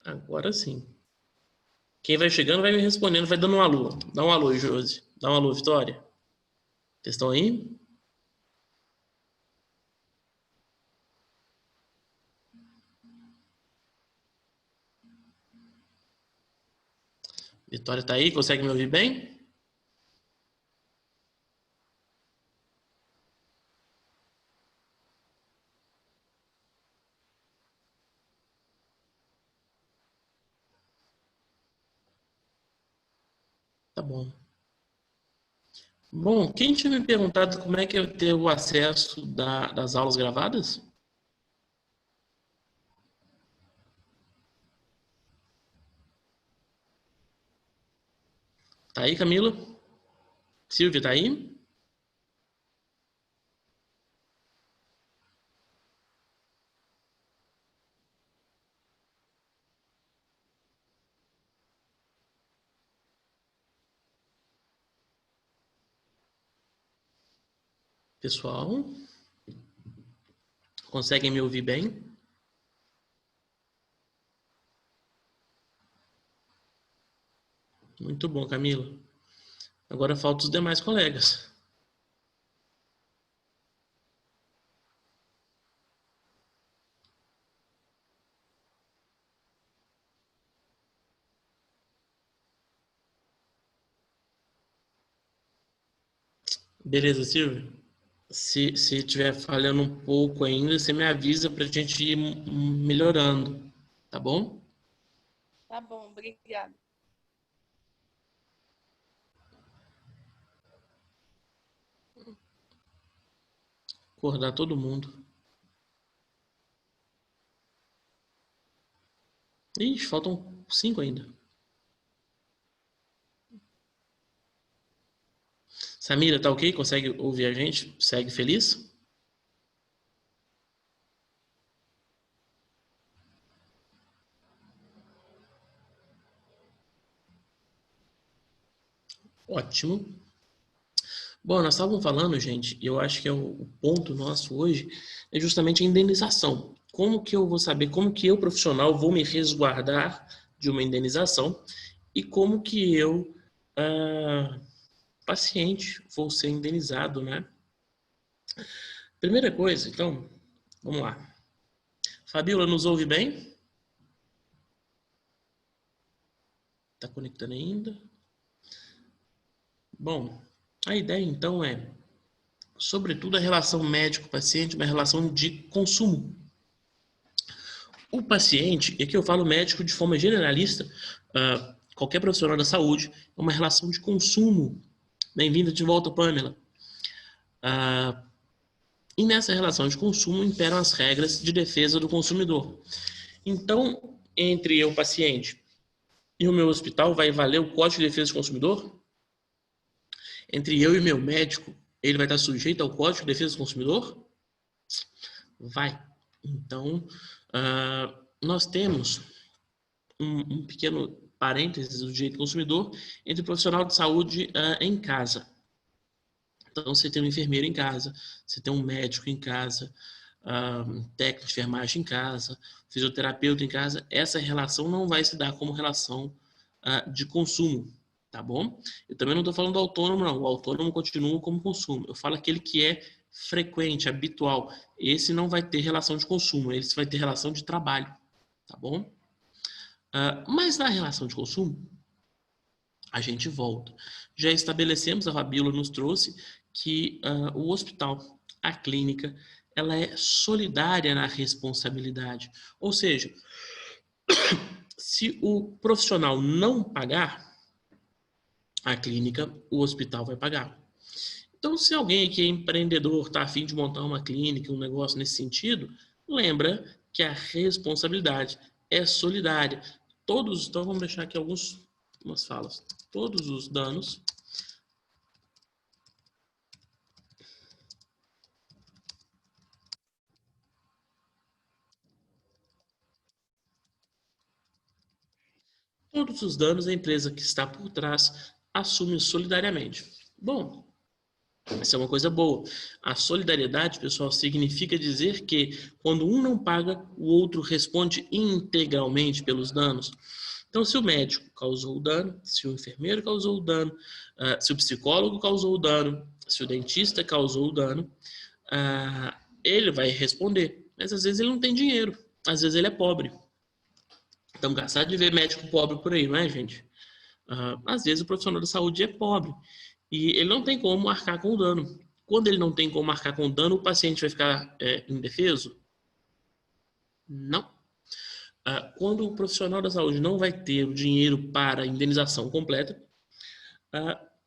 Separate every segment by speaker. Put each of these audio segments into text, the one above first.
Speaker 1: Agora sim. Quem vai chegando vai me respondendo, vai dando um alô. Dá um alô, Josi. Dá um alô, Vitória. Vocês estão aí? Vitória tá aí? Consegue me ouvir bem? Tá bom. Bom, quem tinha me perguntado como é que eu tenho o acesso das aulas gravadas? Tá aí, Camila? Silvia, tá aí? Pessoal, conseguem me ouvir bem? Muito bom, Camila. Agora faltam os demais colegas. Beleza, Silvia? Se estiver falhando um pouco ainda, você me avisa para a gente ir melhorando, tá bom?
Speaker 2: Tá bom, obrigada.
Speaker 1: Acordar todo mundo. Ixi, faltam 5 ainda. Samira, tá ok? Consegue ouvir a gente? Segue feliz? Ótimo. Bom, nós estávamos falando, gente, e eu acho que é o ponto nosso hoje, é justamente a indenização. Como que eu vou saber, como que eu, profissional, vou me resguardar de uma indenização e como que eu, paciente, vou ser indenizado, né? Primeira coisa, então, vamos lá. Fabiola, nos ouve bem? Tá conectando ainda? Bom, a ideia então é, sobretudo, a relação médico-paciente, uma relação de consumo. O paciente, e aqui eu falo médico de forma generalista, qualquer profissional da saúde, é uma relação de consumo. Bem-vinda de volta, Pamela. E nessa relação de consumo imperam as regras de defesa do consumidor. Então, entre eu, paciente, e o meu hospital, vai valer o Código de Defesa do Consumidor? Entre eu e meu médico, ele vai estar sujeito ao Código de Defesa do Consumidor? Vai. Então, nós temos um pequeno parênteses do direito do consumidor entre o profissional de saúde em casa. Então, você tem um enfermeiro em casa, você tem um médico em casa, um técnico de enfermagem em casa, fisioterapeuta em casa. Essa relação não vai se dar como relação de consumo, tá bom? Eu também não estou falando do autônomo, não. O autônomo continua como consumo. Eu falo aquele que é frequente, habitual. Esse não vai ter relação de consumo, esse vai ter relação de trabalho, tá bom? Mas na relação de consumo, a gente volta. Já estabelecemos, a Fabíola nos trouxe, que o hospital, a clínica, ela é solidária na responsabilidade. Ou seja, se o profissional não pagar, a clínica, o hospital vai pagar. Então, se alguém aqui é empreendedor, está a fim de montar uma clínica, um negócio nesse sentido, lembra que a responsabilidade é solidária. Todos, então vamos deixar aqui algumas falas. Todos os danos a empresa que está por trás assume solidariamente. Bom, Isso é uma coisa boa. A solidariedade, pessoal, significa dizer que quando um não paga, o outro responde integralmente pelos danos. Então, se o médico causou o dano, se o enfermeiro causou o dano, se o psicólogo causou o dano, se o dentista causou o dano, ele vai responder. Mas às vezes ele não tem dinheiro, às vezes ele é pobre. Estamos cansados de ver médico pobre por aí, não é, gente? Às vezes o profissional da saúde é pobre e ele não tem como arcar com o dano. Quando ele não tem como arcar com o dano, o paciente vai ficar indefeso? Não. Quando o profissional da saúde não vai ter o dinheiro para a indenização completa,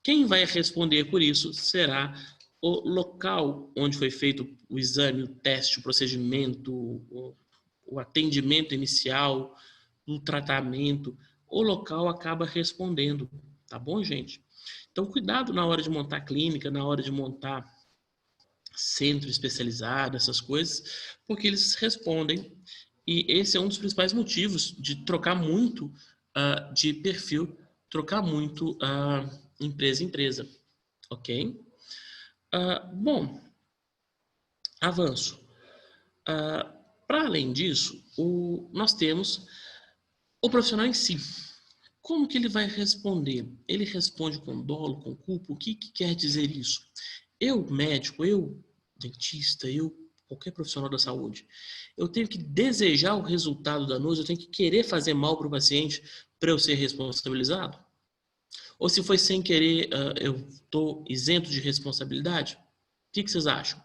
Speaker 1: quem vai responder por isso será o local onde foi feito o exame, o teste, o procedimento, o atendimento inicial, o tratamento. O local acaba respondendo, tá bom, gente? Então, cuidado na hora de montar clínica, na hora de montar centro especializado, essas coisas, porque eles respondem. E esse é um dos principais motivos de trocar muito de perfil, trocar muito empresa em empresa, ok? Bom, avanço. Para além disso, nós temos o profissional em si. Como que ele vai responder? Ele responde com dolo, com culpa? O que quer dizer isso? Eu, médico, eu, dentista, eu, qualquer profissional da saúde, eu tenho que desejar o resultado danoso, eu tenho que querer fazer mal para o paciente para eu ser responsabilizado? Ou se foi sem querer, eu estou isento de responsabilidade? O que vocês acham?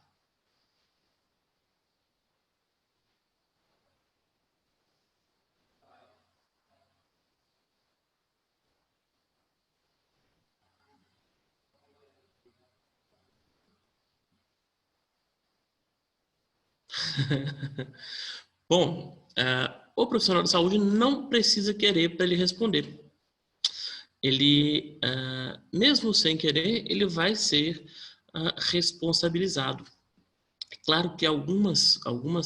Speaker 1: Bom, o profissional da saúde não precisa querer para ele responder. Ele, mesmo sem querer, ele vai ser responsabilizado. É claro que algumas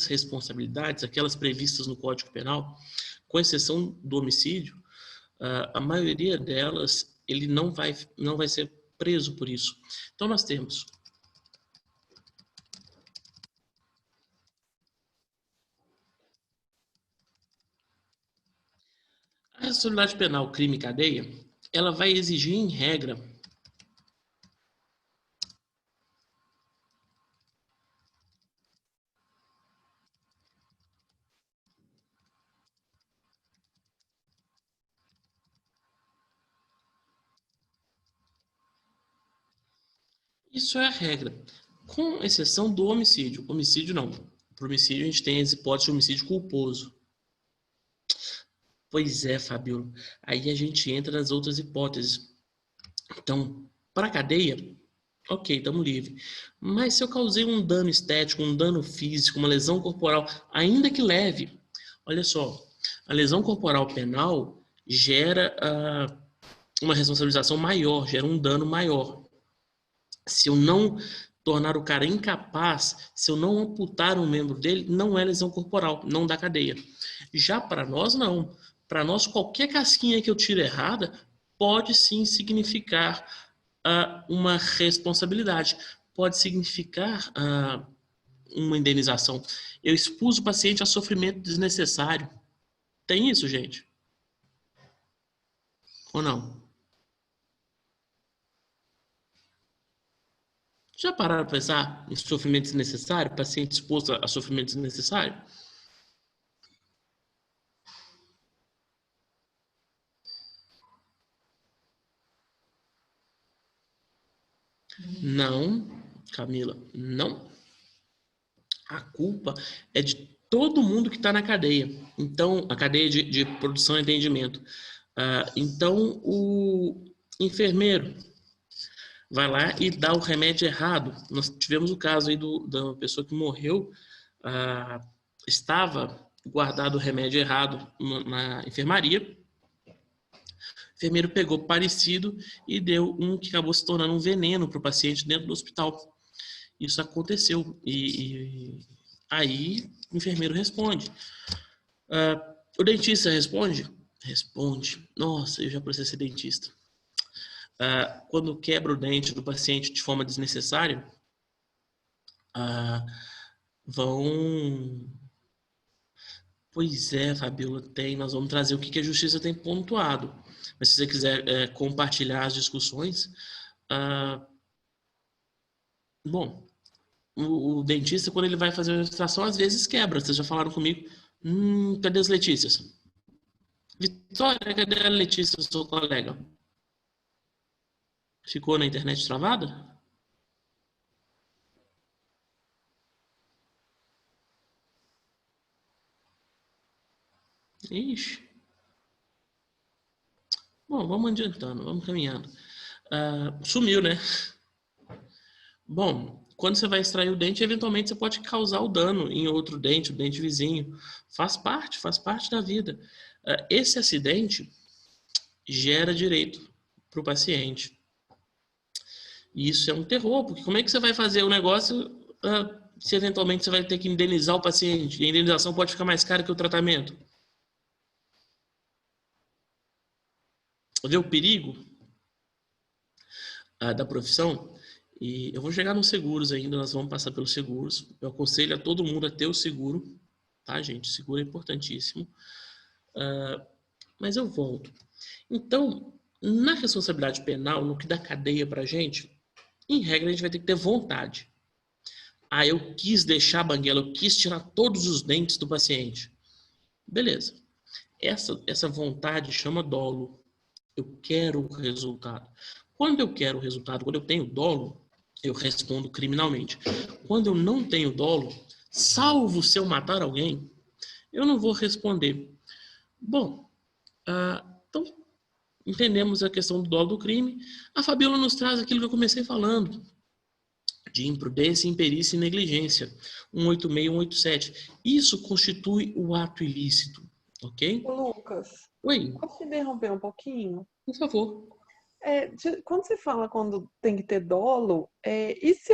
Speaker 1: responsabilidades, aquelas previstas no Código Penal, com exceção do homicídio, a maioria delas ele não vai ser preso por isso. Então nós temos a responsabilidade penal crime e cadeia, ela vai exigir em regra isso é a regra, com exceção do homicídio. Homicídio não. Para homicídio a gente tem as hipóteses de homicídio culposo. Pois é, Fabiola. Aí a gente entra nas outras hipóteses. Então, para a cadeia, ok, estamos livres. Mas se eu causei um dano estético, um dano físico, uma lesão corporal, ainda que leve, olha só, a lesão corporal penal gera uma responsabilização maior, gera um dano maior. Se eu não tornar o cara incapaz, se eu não amputar um membro dele, não é lesão corporal, não dá cadeia. Já para nós, não. Para nós, qualquer casquinha que eu tiro errada pode sim significar uma responsabilidade, pode significar uma indenização. Eu expus o paciente a sofrimento desnecessário. Tem isso, gente? Ou não? Já pararam para pensar em sofrimento desnecessário? Paciente exposto a sofrimento desnecessário? Não, Camila, não. A culpa é de todo mundo que está na cadeia. Então, a cadeia de produção e atendimento. Então, o enfermeiro vai lá e dá o remédio errado. Nós tivemos o caso aí da pessoa que morreu, estava guardado o remédio errado na enfermaria. O enfermeiro pegou parecido e deu um que acabou se tornando um veneno para o paciente dentro do hospital. Isso aconteceu. E aí o enfermeiro responde. O dentista responde? Responde. Nossa, eu já processei dentista. quando quebra o dente do paciente de forma desnecessária, vão... Pois é, Fabiola, tem. Nós vamos trazer o que a justiça tem pontuado. Mas se você quiser compartilhar as discussões, bom, o dentista, quando ele vai fazer a extração, às vezes quebra. Vocês já falaram comigo. Cadê as Letícias? Vitória, cadê a Letícia, sua colega? Ficou na internet travada? Ixi. Bom, vamos adiantando, vamos caminhando. Sumiu, né? Bom, quando você vai extrair o dente, eventualmente você pode causar o dano em outro dente, o dente vizinho. Faz parte da vida. Esse acidente gera direito para o paciente. E isso é um terror, porque como é que você vai fazer o negócio se eventualmente você vai ter que indenizar o paciente? E a indenização pode ficar mais cara que o tratamento. Vê o perigo da profissão? E eu vou chegar nos seguros ainda, nós vamos passar pelos seguros. Eu aconselho a todo mundo a ter o seguro, tá, gente? O seguro é importantíssimo. Mas eu volto. Então, na responsabilidade penal, no que dá cadeia pra gente, em regra a gente vai ter que ter vontade. Eu quis deixar a banguela, eu quis tirar todos os dentes do paciente. Beleza. Essa vontade chama dolo. Eu quero o resultado. Quando eu quero o resultado, quando eu tenho dolo, eu respondo criminalmente. Quando eu não tenho dolo, salvo se eu matar alguém, eu não vou responder. Bom, então entendemos a questão do dolo do crime. A Fabiola nos traz aquilo que eu comecei falando, de imprudência, imperícia e negligência. 186 e 187. Isso constitui o ato ilícito, ok?
Speaker 3: Ô, Lucas,
Speaker 1: Oi,
Speaker 3: posso te interromper um pouquinho?
Speaker 1: por favor.
Speaker 3: Quando você fala quando tem que ter dolo, e se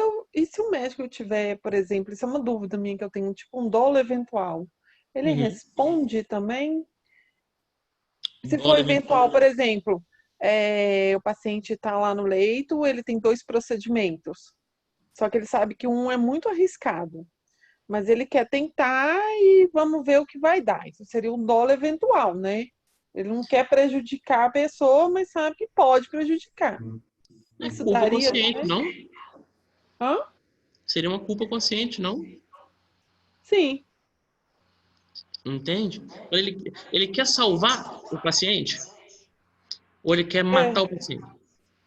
Speaker 3: o médico tiver, por exemplo, isso é uma dúvida minha que eu tenho, tipo um dolo eventual, ele responde também? Se for
Speaker 1: Dolo
Speaker 3: eventual,
Speaker 1: eventual.
Speaker 3: por exemplo, o paciente está lá no leito, ele tem 2 procedimentos, só que ele sabe que um é muito arriscado, mas ele quer tentar e vamos ver o que vai dar. Isso seria um dolo eventual, né? Ele não quer prejudicar a pessoa, mas sabe que pode prejudicar.
Speaker 1: É
Speaker 3: Isso
Speaker 1: culpa
Speaker 3: daria
Speaker 1: consciente,
Speaker 3: também?
Speaker 1: não?
Speaker 3: Hã?
Speaker 1: Seria uma culpa consciente, não?
Speaker 3: Sim.
Speaker 1: Entende? Ele quer salvar o paciente ou ele quer
Speaker 3: É.
Speaker 1: matar o paciente?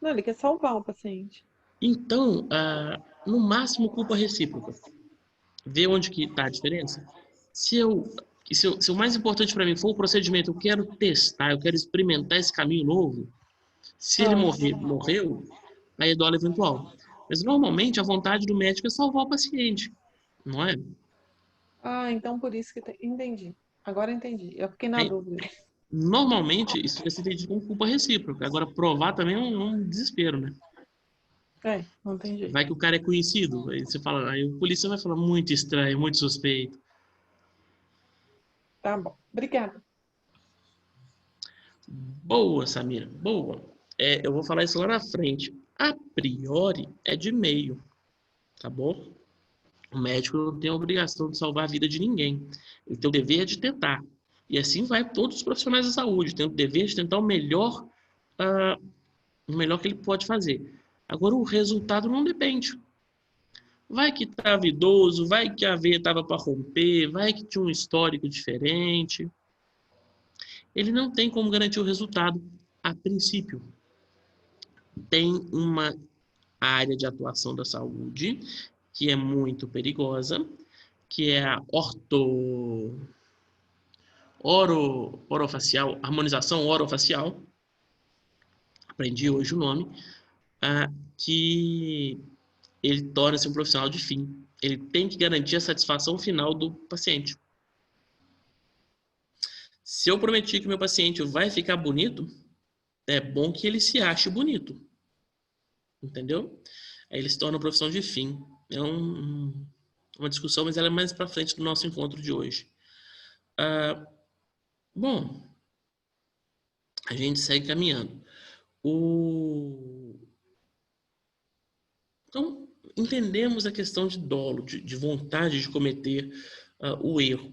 Speaker 3: Não, ele quer salvar o paciente.
Speaker 1: Então, no máximo, culpa recíproca. Vê onde que está a diferença? Se o mais importante para mim for o procedimento, eu quero testar, eu quero experimentar esse caminho novo. Se ele morreu, aí é dolo eventual. Mas normalmente a vontade do médico é salvar o paciente, não é?
Speaker 3: Então por isso que tem. Entendi. Agora entendi. Eu fiquei na
Speaker 1: Aí,
Speaker 3: dúvida.
Speaker 1: normalmente isso vai ser entendido como culpa recíproca. Agora, provar também é um desespero, né?
Speaker 3: Não tem jeito.
Speaker 1: Vai que o cara é conhecido. Aí você fala, aí o polícia vai falar muito estranho, muito suspeito.
Speaker 3: Tá bom. Obrigada.
Speaker 1: Boa, Samira, boa. Eu vou falar isso lá na frente. A priori é de meio, tá bom? O médico não tem a obrigação de salvar a vida de ninguém. Ele tem o dever de tentar. E assim vai todos os profissionais da saúde. Tem o dever de tentar o melhor que ele pode fazer. Agora, o resultado não depende. Vai que estava idoso, vai que a veia estava para romper, vai que tinha um histórico diferente. Ele não tem como garantir o resultado a princípio. Tem uma área de atuação da saúde que é muito perigosa, que é a orofacial, harmonização orofacial, aprendi hoje o nome, que ele torna-se um profissional de fim. Ele tem que garantir a satisfação final do paciente. Se eu prometi que meu paciente vai ficar bonito, é bom que ele se ache bonito. Entendeu? Aí ele se torna um profissional de fim. É uma discussão, mas ela é mais para frente do nosso encontro de hoje. Bom, a gente segue caminhando. Então, entendemos a questão de dolo, de vontade de cometer o erro.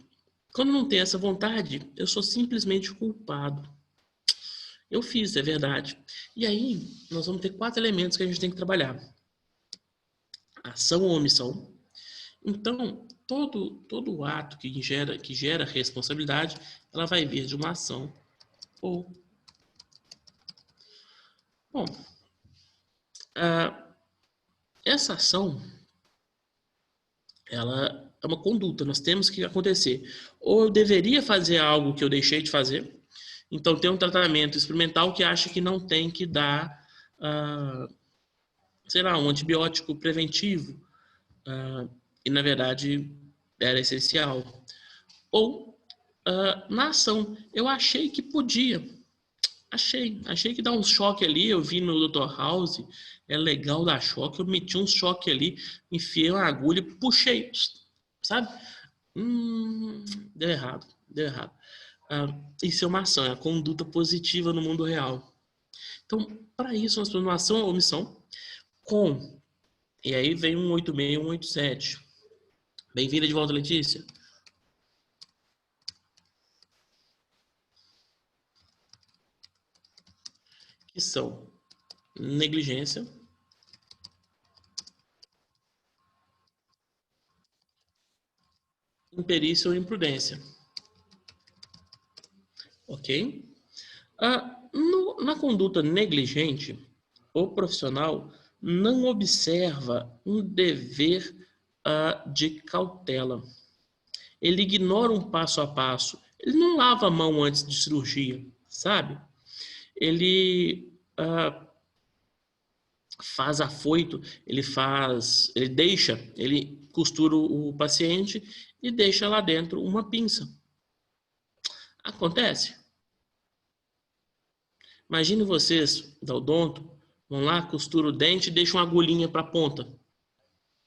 Speaker 1: Quando não tem essa vontade, eu sou simplesmente culpado. Eu fiz, é verdade. E aí, nós vamos ter 4 elementos que a gente tem que trabalhar. Ação ou omissão. Então, todo ato que gera responsabilidade, ela vai vir de uma ação ou... Bom, essa ação, ela é uma conduta, nós temos que acontecer. Ou eu deveria fazer algo que eu deixei de fazer, então tem um tratamento experimental que acha que não tem que dar, sei lá, um antibiótico preventivo, e na verdade era essencial. Ou na ação, eu achei que podia, achei que dá um choque ali, eu vi no Dr. House, é legal dar choque, eu meti um choque ali, enfiei uma agulha, puxei, sabe? Deu errado. Isso é uma ação, é a conduta positiva no mundo real. Então, para isso, nós temos uma ação ou omissão com, e aí vem 186 e 187. Bem-vinda de volta, Letícia. Que são negligência, imperícia ou imprudência. Ok? Na conduta negligente, o profissional não observa um dever de cautela. Ele ignora um passo a passo. Ele não lava a mão antes de cirurgia, sabe? Ele faz afoito, ele costura o paciente e deixa lá dentro uma pinça. Acontece. Imagine vocês, da odonto, vão lá, costura o dente e deixam uma agulhinha para a ponta.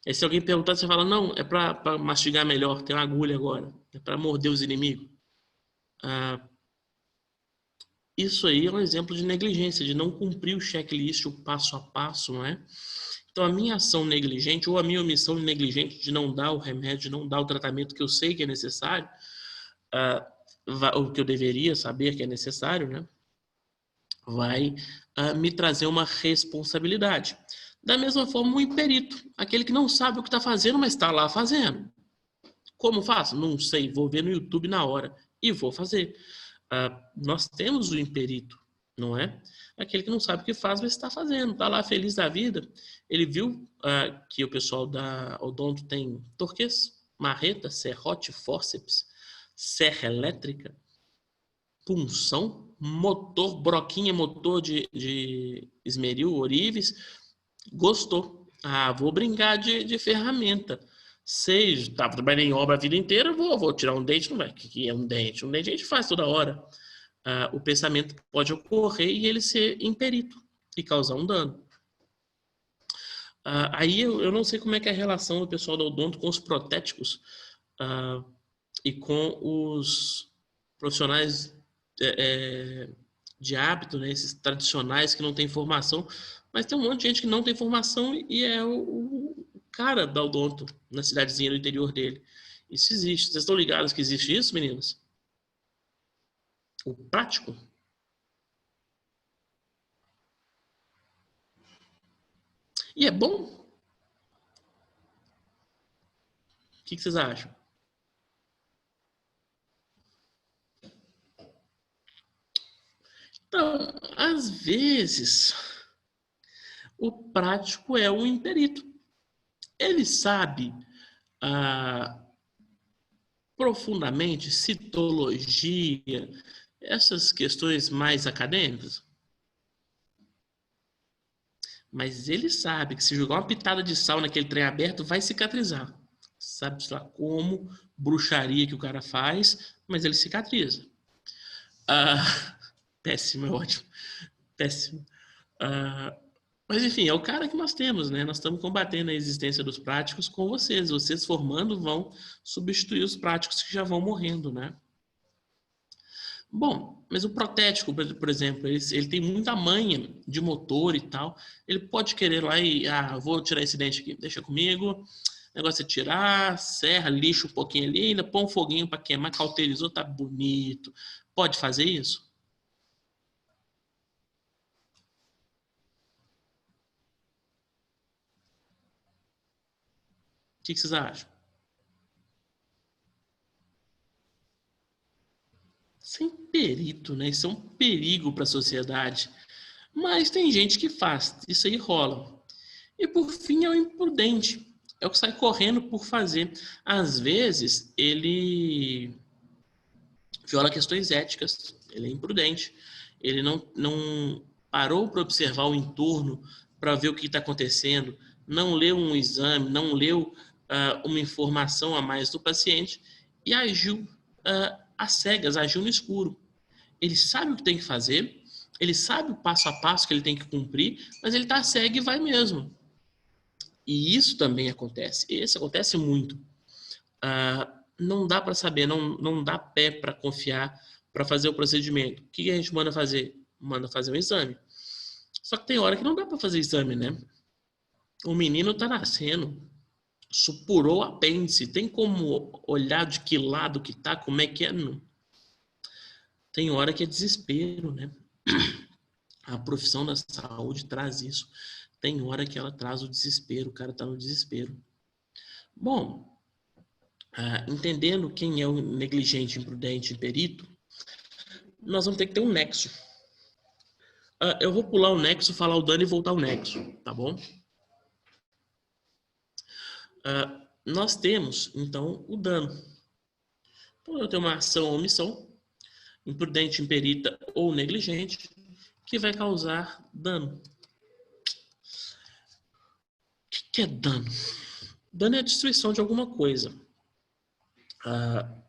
Speaker 1: Aí se alguém perguntar, você fala, não, é para mastigar melhor, tem uma agulha agora, é para morder os inimigos. Isso aí é um exemplo de negligência, de não cumprir o checklist, o passo a passo, não é? Então, a minha ação negligente ou a minha omissão negligente de não dar o remédio, de não dar o tratamento que eu sei que é necessário, o que eu deveria saber que é necessário, né? Vai me trazer uma responsabilidade. Da mesma forma, o imperito, aquele que não sabe o que está fazendo, mas está lá fazendo. Como faço? Não sei, vou ver no YouTube na hora e vou fazer. Nós temos o imperito, não é? Aquele que não sabe o que faz, mas está fazendo, está lá feliz da vida. Ele viu que o pessoal da odonto tem torquês, marreta, serrote, fórceps, serra elétrica, punção, motor, broquinha, motor de esmeril, ourives. Gostou. Vou brincar de ferramenta. Sei, estava trabalhando em obra a vida inteira, vou tirar um dente, não vai. O que é um dente? Um dente a gente faz toda hora. O pensamento pode ocorrer e ele ser imperito e causar um dano. Aí eu não sei como é que é a relação do pessoal da odonto com os protéticos e com os profissionais de hábito, né, esses tradicionais que não têm formação, mas tem um monte de gente que não tem formação e é o cara da odonto na cidadezinha do interior dele. Isso existe. Vocês estão ligados que existe isso, meninas? O prático? E é bom? O que vocês acham? Então, às vezes, o prático é o imperito. Ele sabe profundamente citologia, essas questões mais acadêmicas. Mas ele sabe que se jogar uma pitada de sal naquele trem aberto, vai cicatrizar. Sabe lá como, bruxaria que o cara faz, mas ele cicatriza. Péssimo, é ótimo. Péssimo. Mas enfim, é o cara que nós temos, né? Nós estamos combatendo a existência dos práticos com vocês. Vocês formando vão substituir os práticos que já vão morrendo, né? Bom, mas o protético, por exemplo, ele tem muita manha de motor e tal. Ele pode querer lá e, vou tirar esse dente aqui, deixa comigo. O negócio é tirar, serra, lixa um pouquinho ali, ainda põe um foguinho para queimar, cauterizou, tá bonito. Pode fazer isso? O que vocês acham? Sem perito, né? Isso é um perigo para a sociedade. Mas tem gente que faz, isso aí rola. E por fim é o imprudente, é o que sai correndo por fazer. Às vezes ele viola questões éticas, ele é imprudente, ele não parou para observar o entorno, para ver o que está acontecendo, não leu um exame, não leu uma informação a mais do paciente e agiu às cegas, agiu no escuro. Ele sabe o que tem que fazer, ele sabe o passo a passo que ele tem que cumprir, mas ele está cego e vai mesmo. E isso também acontece. Isso acontece muito. Não dá para saber, não dá pé para confiar para fazer o procedimento. O que a gente manda fazer? Manda fazer um exame. Só que tem hora que não dá para fazer exame, né? O menino está nascendo, supurou o apêndice, tem como olhar de que lado que tá, como é que é? Não. Tem hora que é desespero, né? A profissão da saúde traz isso. Tem hora que ela traz o desespero, o cara tá no desespero. Bom, entendendo quem é o negligente, imprudente e perito, nós vamos ter que ter um nexo. Eu vou pular o nexo, falar o dano e voltar ao nexo, tá bom? Nós temos, então, o dano. Então, eu tenho uma ação ou omissão, imprudente, imperita ou negligente, que vai causar dano. O que é dano? Dano é a destruição de alguma coisa.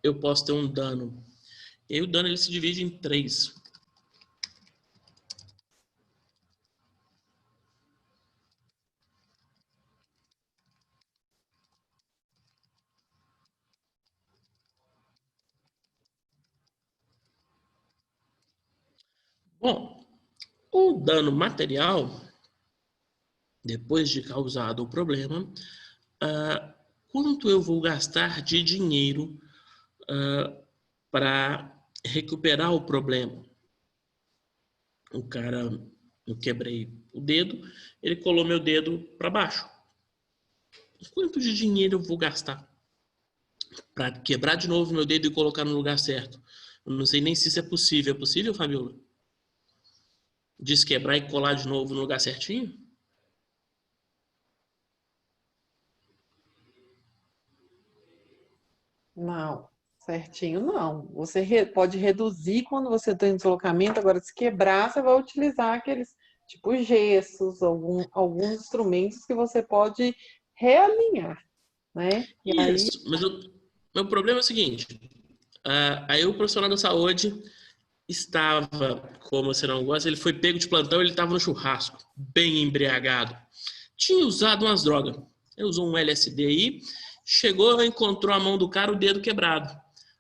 Speaker 1: Eu posso ter um dano. E aí o dano ele se divide em 3. Bom, o dano material, depois de causado o problema, quanto eu vou gastar de dinheiro para recuperar o problema? O cara, eu quebrei o dedo, ele colou meu dedo para baixo. Quanto de dinheiro eu vou gastar para quebrar de novo meu dedo e colocar no lugar certo? Eu não sei nem se isso é possível. É possível, Fabiola? Desquebrar e colar de novo no lugar certinho?
Speaker 3: Não, certinho não. Você pode reduzir quando você tem deslocamento, agora se quebrar, você vai utilizar aqueles tipo gessos, alguns instrumentos que você pode realinhar, né? E aí,
Speaker 1: Isso, mas meu problema é o seguinte: aí o profissional da saúde estava, como você não gosta, ele foi pego de plantão, ele estava no churrasco, bem embriagado. Tinha usado umas drogas. Ele usou um LSD aí, chegou, encontrou a mão do cara, o dedo quebrado.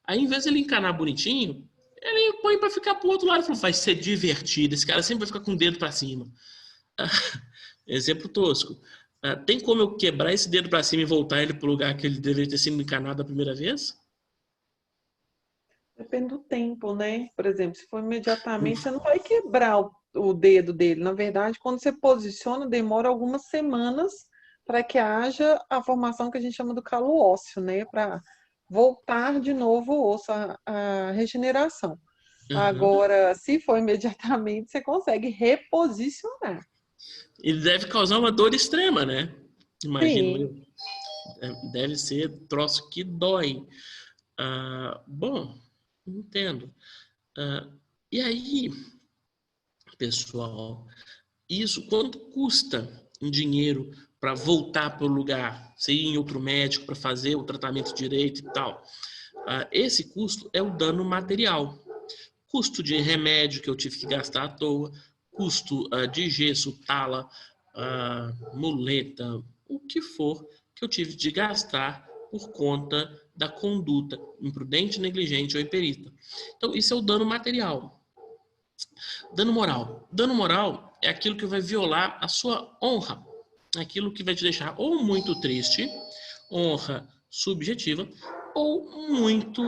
Speaker 1: Aí, em vez de ele encanar bonitinho, ele põe para ficar pro outro lado e falou: vai ser divertido, esse cara sempre vai ficar com o dedo para cima. Exemplo tosco. Tem como eu quebrar esse dedo para cima e voltar ele pro lugar que ele deveria ter sido encanado a primeira vez?
Speaker 3: depende do tempo, né? Por exemplo, se for imediatamente, você não vai quebrar o dedo dele. Na verdade, quando você posiciona, demora algumas semanas para que haja a formação que a gente chama do calo ósseo, né? Para voltar de novo o osso, a regeneração.
Speaker 1: Uhum.
Speaker 3: Agora, se for imediatamente, você consegue reposicionar.
Speaker 1: E deve causar uma dor extrema, né? Imagino
Speaker 3: Sim,
Speaker 1: eu. Deve ser troço que dói. Bom, entendo. E aí, pessoal, isso quanto custa em dinheiro para voltar para o lugar? Você ir em outro médico para fazer o tratamento direito e tal. Esse custo é o dano material. Custo de remédio que eu tive que gastar à toa, custo de gesso, tala, muleta, o que for que eu tive de gastar por conta da conduta imprudente, negligente ou imperita. Então, isso é o dano material. Dano moral. Dano moral é aquilo que vai violar a sua honra. Aquilo que vai te deixar ou muito triste, honra subjetiva, ou muito...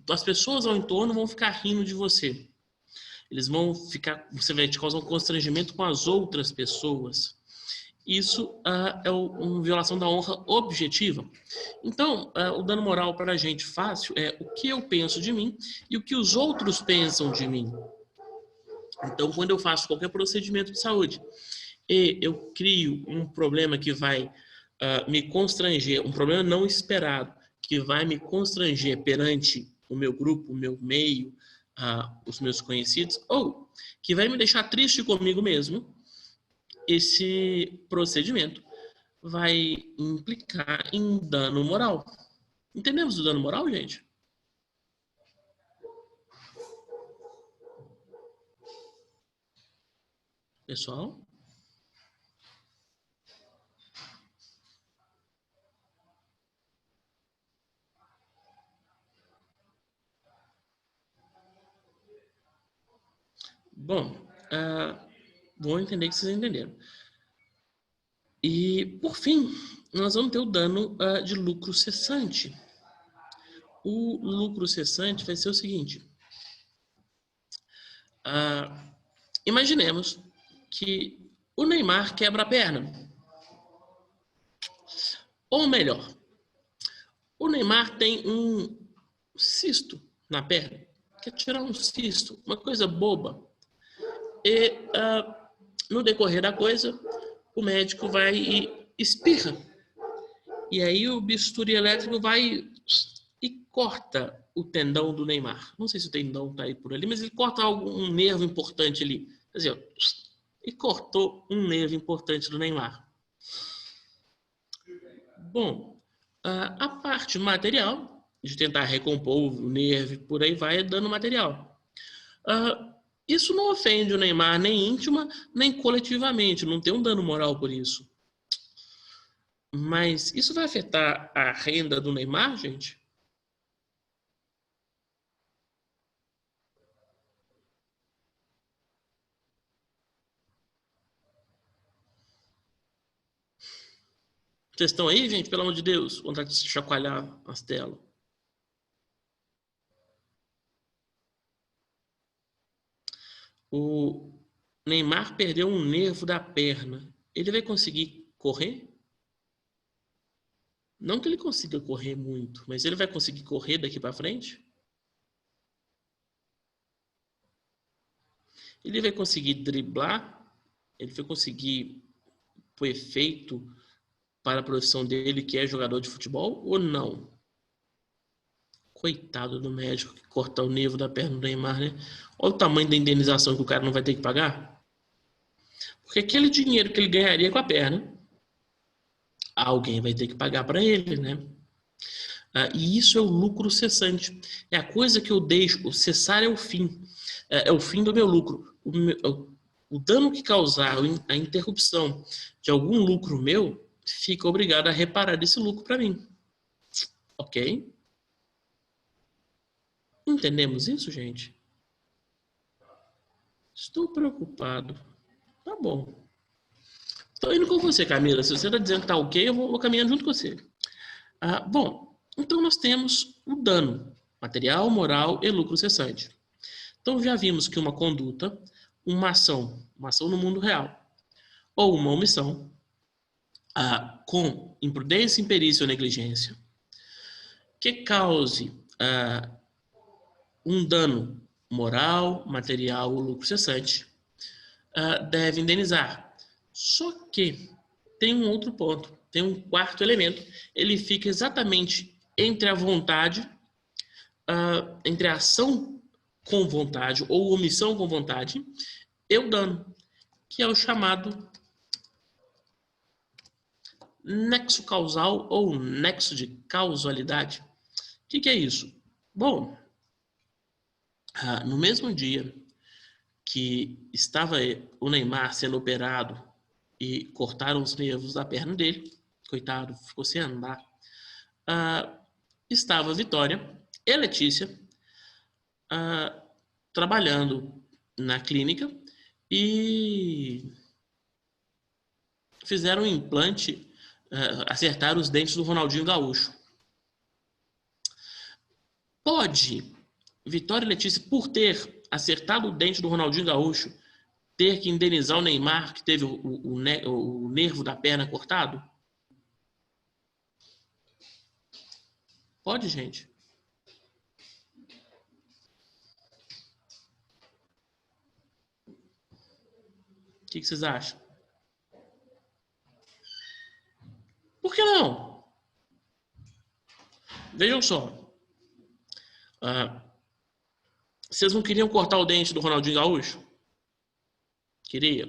Speaker 1: as pessoas ao entorno vão ficar rindo de você. Eles vão ficar... Você vai te causar um constrangimento com as outras pessoas. Isso é uma violação da honra objetiva. Então, o dano moral para a gente fácil é o que eu penso de mim e o que os outros pensam de mim. Então, quando eu faço qualquer procedimento de saúde e eu crio um problema que vai me constranger, um problema não esperado, que vai me constranger perante o meu grupo, o meu meio, os meus conhecidos, ou que vai me deixar triste comigo mesmo, esse procedimento vai implicar em dano moral. Entendemos o dano moral, gente? Pessoal? Bom, vou entender que vocês entenderam. E, por fim, nós vamos ter o dano de lucro cessante. O lucro cessante vai ser o seguinte. Imaginemos que o Neymar quebra a perna. Ou melhor, o Neymar tem um cisto na perna. Quer tirar um cisto, uma coisa boba. E no decorrer da coisa, o médico vai e espirra. E aí o bisturi elétrico vai e corta o tendão do Neymar. Não sei se o tendão está aí por ali, mas ele corta um nervo importante ali. Quer dizer, e cortou um nervo importante do Neymar. Bom, a parte material, de tentar recompor o nervo, por aí vai, é dano material. Isso não ofende o Neymar nem íntima, nem coletivamente. Não tem um dano moral por isso. Mas isso vai afetar a renda do Neymar, gente? Vocês estão aí, gente? Pelo amor de Deus. Vontade de chacoalhar as telas. O Neymar perdeu um nervo da perna. Ele vai conseguir correr? Não que ele consiga correr muito, mas ele vai conseguir correr daqui para frente? Ele vai conseguir driblar? Ele vai conseguir o efeito para a profissão dele, que é jogador de futebol, ou não? Coitado do médico que corta o nervo da perna do Neymar, né? Olha o tamanho da indenização que o cara não vai ter que pagar. Porque aquele dinheiro que ele ganharia com a perna, alguém vai ter que pagar para ele, né? E isso é o lucro cessante. É a coisa que eu deixo. O cessar é o fim. É o fim do meu lucro. O dano que causar a interrupção de algum lucro meu, fica obrigado a reparar esse lucro para mim. Ok? Entendemos isso, gente? Estou preocupado. Tá bom. Estou indo com você, Camila. Se você está dizendo que tá ok, eu vou caminhando junto com você. Bom, então nós temos o dano material, moral e lucro cessante. Então já vimos que uma conduta, uma ação no mundo real, ou uma omissão, com imprudência, imperícia ou negligência, que cause um dano moral, material ou lucro cessante, deve indenizar. Só que tem um outro ponto, tem um quarto elemento. Ele fica exatamente entre a vontade, entre a ação com vontade ou omissão com vontade e o dano, que é o chamado nexo causal ou nexo de causalidade. O que é isso? Bom, no mesmo dia que estava o Neymar sendo operado e cortaram os nervos da perna dele, coitado, ficou sem andar, estava Vitória e Letícia trabalhando na clínica e fizeram um implante, acertaram os dentes do Ronaldinho Gaúcho. Pode Vitória e Letícia, por ter acertado o dente do Ronaldinho Gaúcho, ter que indenizar o Neymar, que teve o nervo da perna cortado? Pode, gente? O que vocês acham? Por que não? Vejam só. Vocês não queriam cortar o dente do Ronaldinho Gaúcho? Queria.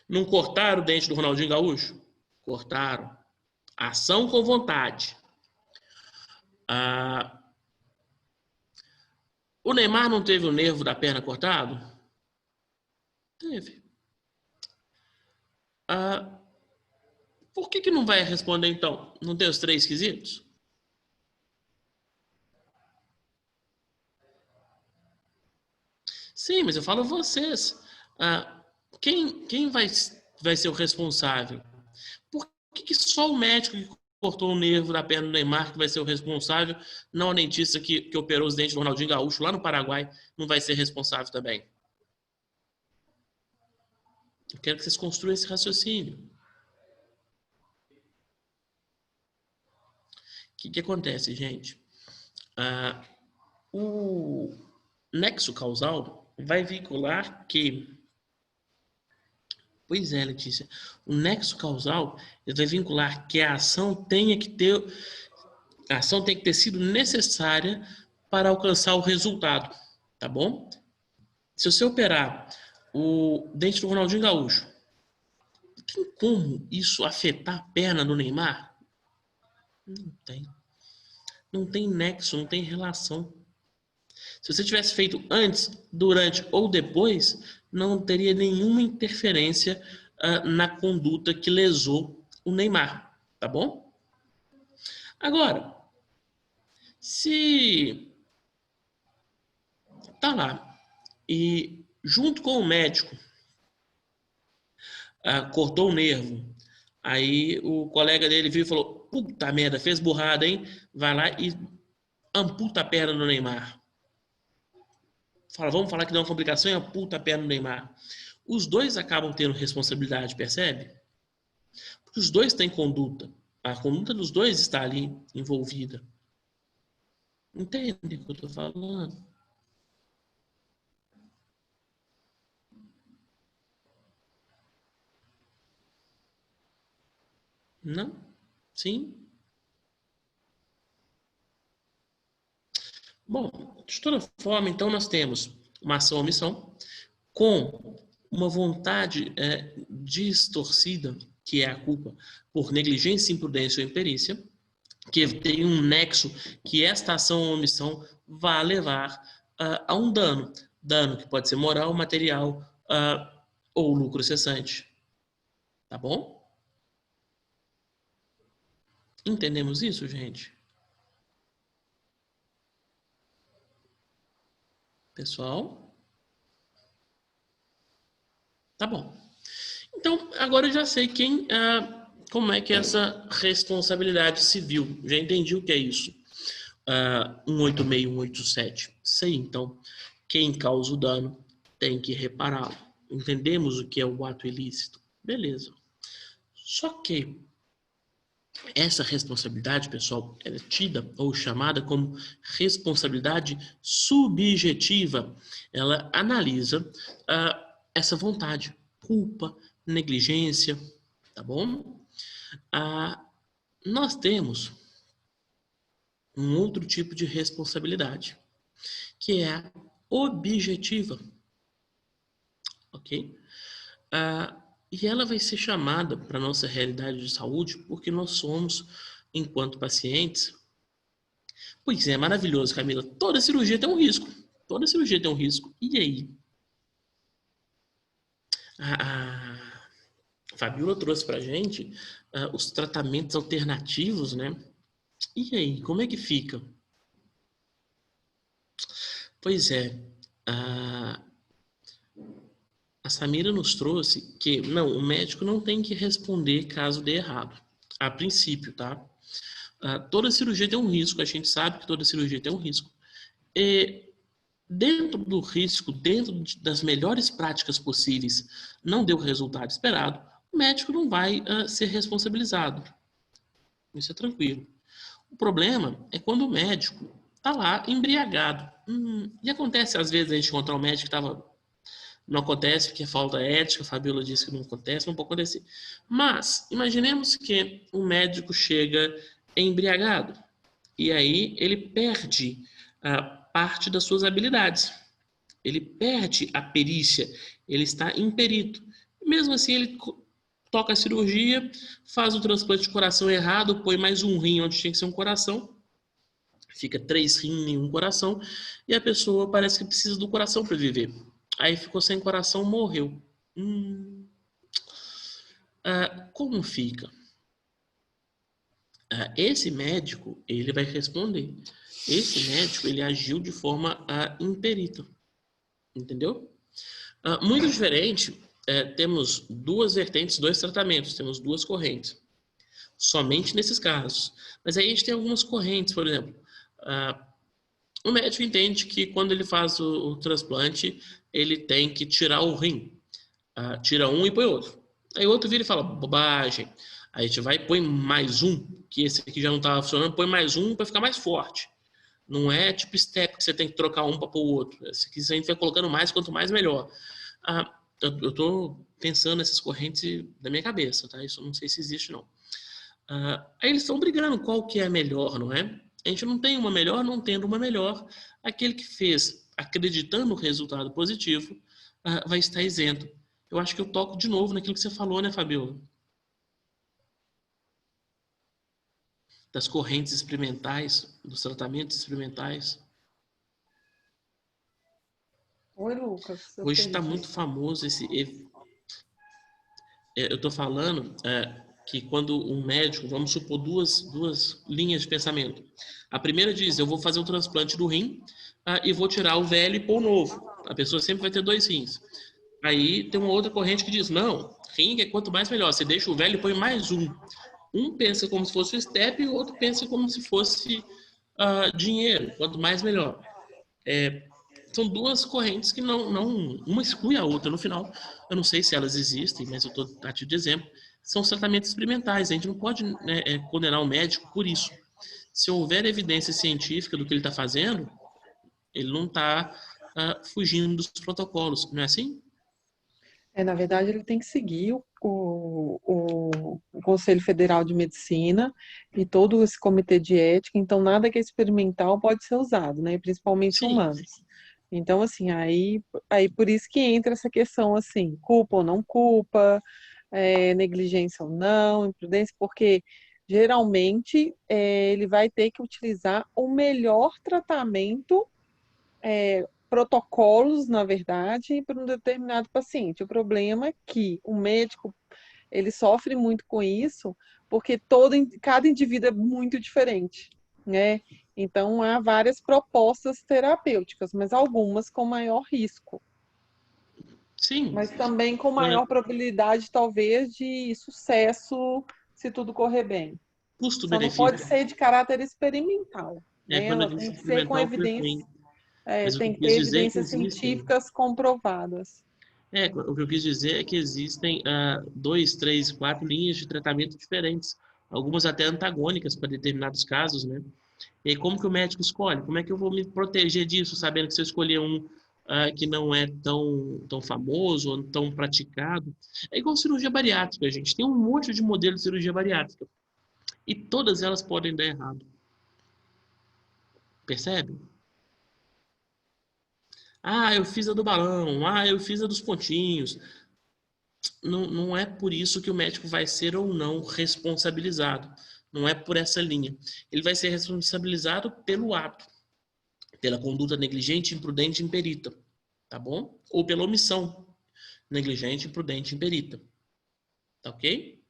Speaker 1: Não cortaram o dente do Ronaldinho Gaúcho? Cortaram. Ação com vontade. O Neymar não teve o nervo da perna cortado? Teve. Por que não vai responder então? Não tem os 3 quesitos? Sim, mas eu falo vocês. Quem vai ser o responsável? Por que só o médico que cortou o nervo da perna do Neymar que vai ser o responsável, não a dentista que operou os dentes do Ronaldinho Gaúcho lá no Paraguai não vai ser responsável também? Eu quero que vocês construam esse raciocínio. O que acontece, gente? O nexo causal vai vincular que... Pois é, Letícia. O nexo causal vai vincular que a ação tem que ter sido necessária para alcançar o resultado, tá bom? Se você operar o dente do Ronaldinho Gaúcho, tem como isso afetar a perna do Neymar? Não tem. Não tem nexo, não tem relação. Se você tivesse feito antes, durante ou depois, não teria nenhuma interferência na conduta que lesou o Neymar, tá bom? Agora, se tá lá e junto com o médico cortou o nervo, aí o colega dele viu e falou: puta merda, fez burrada, hein? Vai lá e amputa a perna do Neymar. Vamos falar que dá uma complicação e amputa a perna do Neymar. Os dois acabam tendo responsabilidade, percebe? Porque os dois têm conduta. A conduta dos dois está ali envolvida. Entende o que eu estou falando? Não? Sim? Bom, de toda forma, então, nós temos uma ação ou omissão com uma vontade distorcida, que é a culpa por negligência, imprudência ou imperícia, que tem um nexo que esta ação ou omissão vai levar a um dano. Dano que pode ser moral, material ou lucro cessante. Tá bom? Entendemos isso, gente? Pessoal? Tá bom. Então, agora eu já sei como é que é essa responsabilidade civil. Já entendi o que é isso. 186, 187. Sei, então, quem causa o dano tem que repará-lo. Entendemos o que é o ato ilícito. Beleza. Só que essa responsabilidade, pessoal, ela é tida ou chamada como responsabilidade subjetiva. Ela analisa essa vontade, culpa, negligência, tá bom? Nós temos um outro tipo de responsabilidade, que é a objetiva, ok? E ela vai ser chamada para a nossa realidade de saúde porque nós somos, enquanto pacientes... Pois é, maravilhoso, Camila. Toda cirurgia tem um risco. Toda cirurgia tem um risco. E aí? A Fabiola trouxe para a gente os tratamentos alternativos, né? E aí, como é que fica? Pois é, a Samira nos trouxe que, não, o médico não tem que responder caso dê errado. A princípio, tá? Toda cirurgia tem um risco, a gente sabe que toda cirurgia tem um risco. E dentro do risco, das melhores práticas possíveis, não deu o resultado esperado, o médico não vai ser responsabilizado. Isso é tranquilo. O problema é quando o médico está lá embriagado. E acontece às vezes a gente encontrar um médico que estava. Não acontece porque é falta ética, a Fabiola disse que não acontece, não pode acontecer. Mas, imaginemos que o médico chega embriagado e aí ele perde parte das suas habilidades. Ele perde a perícia, ele está imperito. Mesmo assim, ele toca a cirurgia, faz o transplante de coração errado, põe mais um rim onde tinha que ser um coração, fica 3 rins em um coração, e a pessoa parece que precisa do coração para viver. Aí ficou sem coração, morreu. Como fica? Esse médico, ele vai responder. Esse médico, ele agiu de forma imperita. Entendeu? Muito diferente, temos duas vertentes, dois tratamentos, temos duas correntes. Somente nesses casos. Mas aí a gente tem algumas correntes, por exemplo. O médico entende que quando ele faz o transplante, ele tem que tirar o rim. Tira um e põe outro. Aí o outro vira e fala, bobagem. Aí a gente vai e põe mais um, que esse aqui já não estava funcionando, põe mais um para ficar mais forte. Não é tipo step que você tem que trocar um para pôr o outro. Esse aqui a gente vai colocando mais, quanto mais melhor. Eu estou pensando nessas correntes da minha cabeça, tá? Isso eu não sei se existe, não. Aí eles estão brigando qual que é a melhor, não é? A gente não tem uma melhor, não tendo uma melhor. Aquele que fez acreditando no resultado positivo vai estar isento. Eu acho que eu toco de novo naquilo que você falou, né, Fabiola? Das correntes experimentais, dos tratamentos experimentais.
Speaker 3: Oi, Lucas, eu
Speaker 1: Hoje está
Speaker 3: perdi.
Speaker 1: muito famoso esse. Eu estou falando que quando um médico, vamos supor duas linhas de pensamento. A primeira diz, eu vou fazer o transplante do rim e vou tirar o velho e pôr o novo. A pessoa sempre vai ter 2 rins. Aí tem uma outra corrente que diz, não, rim é quanto mais melhor. Você deixa o velho e põe mais um. Um pensa como se fosse o step e o outro pensa como se fosse dinheiro. Quanto mais melhor. São duas correntes que uma exclui a outra. No final, eu não sei se elas existem, mas eu estou a título de exemplo, são tratamentos experimentais. A gente não pode condenar o médico por isso. Se houver evidência científica do que ele está fazendo, ele não está fugindo dos protocolos, não é assim?
Speaker 3: Na verdade, ele tem que seguir o Conselho Federal de Medicina e todo esse comitê de ética, então nada que é experimental pode ser usado, né? Principalmente
Speaker 1: Sim,
Speaker 3: humanos. Então, assim, aí por isso que entra essa questão, assim, culpa ou não culpa, negligência ou não, imprudência, porque geralmente ele vai ter que utilizar o melhor tratamento, protocolos, na verdade, para um determinado paciente. O problema é que o médico ele sofre muito com isso, porque cada indivíduo é muito diferente, né? Então há várias propostas terapêuticas, mas algumas com maior risco,
Speaker 1: sim.
Speaker 3: mas também com maior probabilidade, talvez, de sucesso se tudo correr bem. Só não pode
Speaker 1: Custo-benefício.
Speaker 3: ser de caráter experimental, né?
Speaker 1: Quando eu
Speaker 3: Ela
Speaker 1: disse
Speaker 3: tem que ser com
Speaker 1: experimental, foi
Speaker 3: evidência,
Speaker 1: bem. Mas o que
Speaker 3: tem
Speaker 1: eu
Speaker 3: que ter
Speaker 1: quis dizer é que
Speaker 3: evidências
Speaker 1: existem.
Speaker 3: científicas comprovadas.
Speaker 1: O que eu quis dizer é que existem 2, 3, 4 linhas de tratamento diferentes, algumas até antagônicas para determinados casos, né? E aí, como que o médico escolhe? Como é que eu vou me proteger disso, sabendo que se eu escolher um que não é tão famoso ou tão praticado? É igual cirurgia bariátrica, a gente tem um monte de modelo de cirurgia bariátrica e todas elas podem dar errado. Percebe? Eu fiz a do balão, eu fiz a dos pontinhos. Não é por isso que o médico vai ser ou não responsabilizado. Não é por essa linha. Ele vai ser responsabilizado pelo ato, pela conduta negligente, imprudente e imperita, tá bom? Ou pela omissão negligente, imprudente e imperita, tá ok?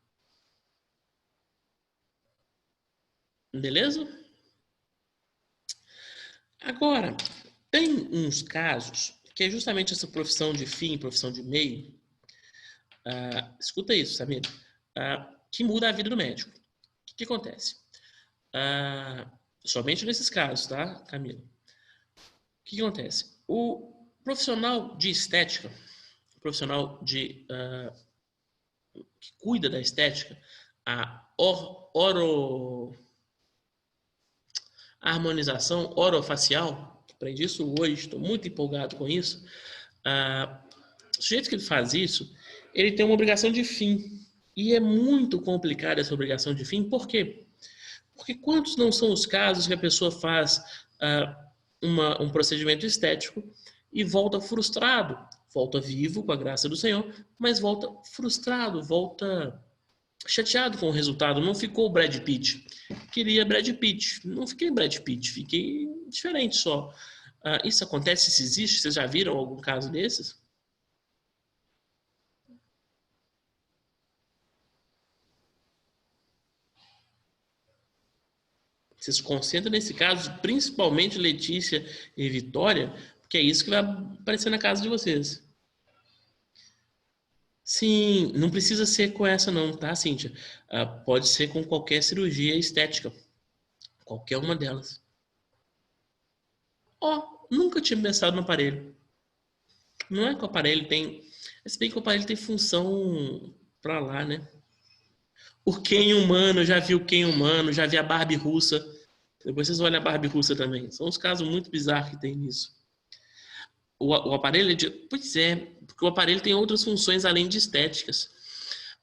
Speaker 1: Beleza? Agora, tem uns casos que é justamente essa profissão de fim, profissão de meio. Escuta isso, Samir. Que muda a vida do médico. O que acontece? Somente nesses casos, tá, Camila? O que acontece? O profissional de estética, o profissional que cuida da estética, a harmonização orofacial, aprendi isso hoje, estou muito empolgado com isso. O sujeito que ele faz isso, ele tem uma obrigação de fim. E é muito complicada essa obrigação de fim, por quê? Porque quantos não são os casos que a pessoa faz um procedimento estético e volta frustrado, volta vivo com a graça do Senhor, mas volta frustrado, volta chateado com o resultado. Não ficou Brad Pitt. Queria Brad Pitt. Não fiquei Brad Pitt, fiquei diferente só. Isso acontece, isso existe? Vocês já viram algum caso desses? Você se concentra nesse caso, principalmente Letícia e Vitória, porque é isso que vai aparecer na casa de vocês. Sim, não precisa ser com essa não, tá, Cíntia? Pode ser com qualquer cirurgia estética. Qualquer uma delas. Nunca tinha pensado no aparelho. Não é que o aparelho tem... Se bem que o aparelho tem função pra lá, né? O Ken humano, já vi o Ken humano, já vi a Barbie russa. Depois vocês olham a Barbie russa também. São uns casos muito bizarros que tem nisso. O aparelho é de... Pois é, porque o aparelho tem outras funções além de estéticas.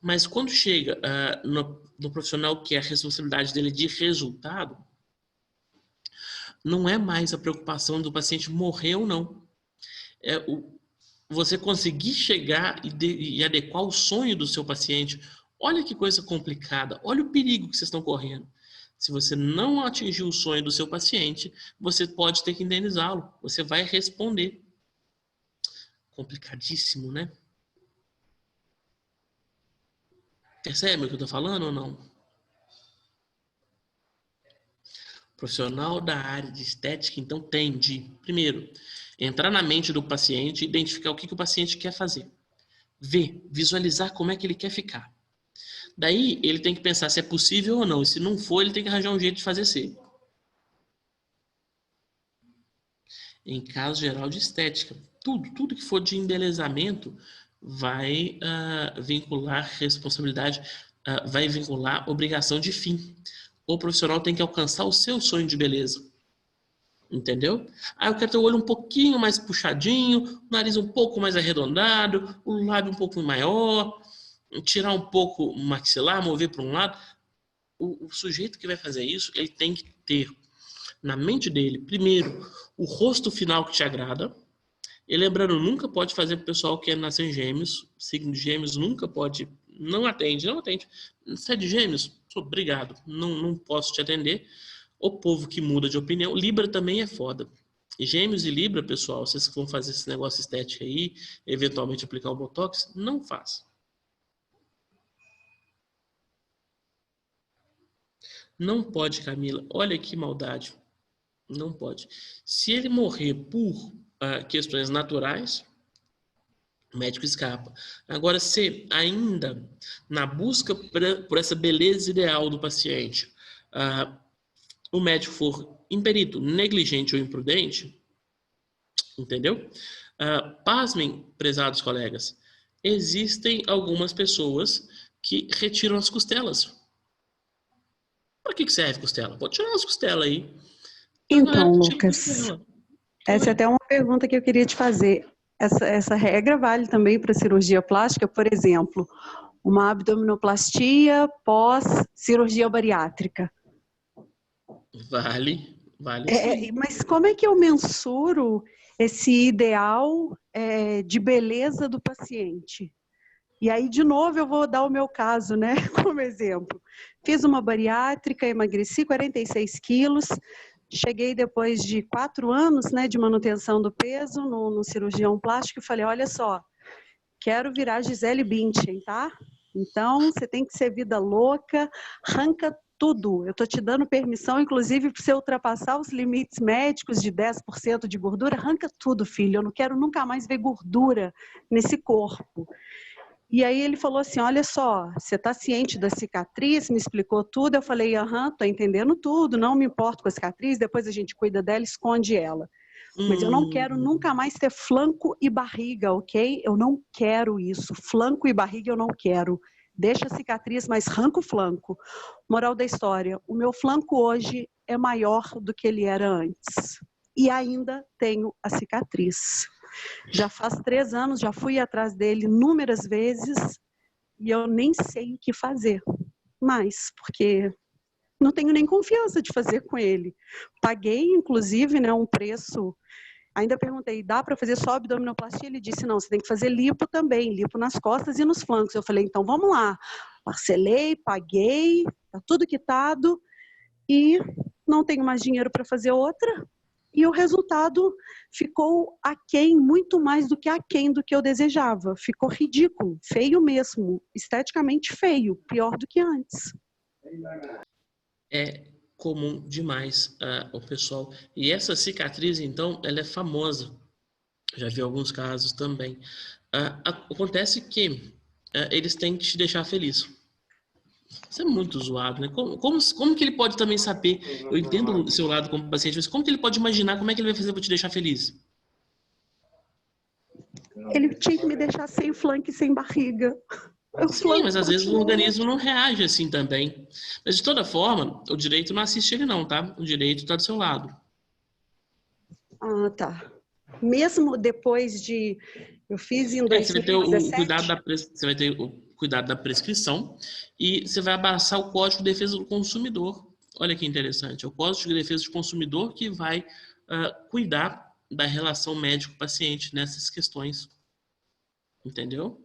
Speaker 1: Mas quando chega no profissional que é a responsabilidade dele de resultado, não é mais a preocupação do paciente morrer ou não. Você conseguir chegar e adequar o sonho do seu paciente. Olha que coisa complicada. Olha o perigo que vocês estão correndo. Se você não atingir o sonho do seu paciente, você pode ter que indenizá-lo. Você vai responder. Complicadíssimo, né? Percebe o que eu estou falando ou não? O profissional da área de estética, então, tem de, primeiro, entrar na mente do paciente, identificar o que o paciente quer fazer. Ver, visualizar como é que ele quer ficar. Daí, ele tem que pensar se é possível ou não. E se não for, ele tem que arranjar um jeito de fazer ser. Em caso geral de estética, tudo que for de embelezamento vai vincular responsabilidade, vai vincular obrigação de fim. O profissional tem que alcançar o seu sonho de beleza. Entendeu? Eu quero ter o olho um pouquinho mais puxadinho, o nariz um pouco mais arredondado, o lábio um pouco maior, tirar um pouco o maxilar, mover para um lado. O sujeito que vai fazer isso, ele tem que ter na mente dele, primeiro, o rosto final que te agrada. E lembrando, nunca pode fazer para o pessoal que é nascer em Gêmeos. Signo de Gêmeos nunca pode, não atende. Você é de Gêmeos? Obrigado, não posso te atender. O povo que muda de opinião. Libra também é foda. Gêmeos e Libra, pessoal, vocês que vão fazer esse negócio estético aí, eventualmente aplicar o Botox, não faz. Não pode, Camila. Olha que maldade. Não pode. Se ele morrer por questões naturais, o médico escapa. Agora, se ainda na busca por essa beleza ideal do paciente, o médico for imperito, negligente ou imprudente, entendeu? Pasmem, prezados colegas, existem algumas pessoas que retiram as costelas. Para que serve costela? Pode tirar as costelas aí.
Speaker 4: Então, Lucas, essa é até uma pergunta que eu queria te fazer. Essa regra vale também para cirurgia plástica, por exemplo, uma abdominoplastia pós-cirurgia bariátrica?
Speaker 1: Vale sim.
Speaker 4: Mas como é que eu mensuro esse ideal de beleza do paciente? E aí, de novo, eu vou dar o meu caso, né, como exemplo. Fiz uma bariátrica, emagreci 46 quilos, cheguei depois de 4 anos, né, de manutenção do peso no cirurgião plástico e falei, olha só, quero virar Gisele Bündchen, tá? Então, você tem que ser vida louca, arranca tudo. Eu estou te dando permissão, inclusive, para você ultrapassar os limites médicos de 10% de gordura. Arranca tudo, filho. Eu não quero nunca mais ver gordura nesse corpo. E aí ele falou assim, olha só, você está ciente da cicatriz? Me explicou tudo. Eu falei, aham, estou entendendo tudo, não me importo com a cicatriz, depois a gente cuida dela, esconde ela. Mas eu não quero nunca mais ter flanco e barriga, ok? Eu não quero isso. Flanco e barriga eu não quero. Deixa a cicatriz, mas arranca o flanco. Moral da história, o meu flanco hoje é maior do que ele era antes. E ainda tenho a cicatriz. Já faz 3 anos, já fui atrás dele inúmeras vezes e eu nem sei o que fazer mais, porque não tenho nem confiança de fazer com ele. Paguei, inclusive, né, um preço. Ainda perguntei, dá para fazer só abdominoplastia? Ele disse, não, você tem que fazer lipo também, lipo nas costas e nos flancos. Eu falei, então vamos lá. Parcelei, paguei, tá tudo quitado e não tenho mais dinheiro para fazer outra. E o resultado ficou aquém, muito mais do que aquém do que eu desejava. Ficou ridículo, feio mesmo, esteticamente feio, pior do que antes.
Speaker 1: É comum demais o pessoal. E essa cicatriz, então, ela é famosa. Já vi alguns casos também. Acontece que eles têm que te deixar feliz. Isso é muito zoado, né? Como que ele pode também saber? Eu entendo o seu lado como paciente, mas como que ele pode imaginar como é que ele vai fazer para te deixar feliz?
Speaker 4: Ele tinha que me deixar sem flanco e sem barriga.
Speaker 1: Sim, mas às vezes o organismo não reage assim também. Mas de toda forma, o direito não assiste ele não, tá? O direito está do seu lado.
Speaker 4: Ah, tá. Mesmo depois de... Eu fiz em 2017...
Speaker 1: Você vai ter o cuidado da prescrição e você vai abraçar o Código de Defesa do Consumidor. Olha que interessante. É o Código de Defesa do Consumidor que vai cuidar da relação médico-paciente nessas questões. Entendeu?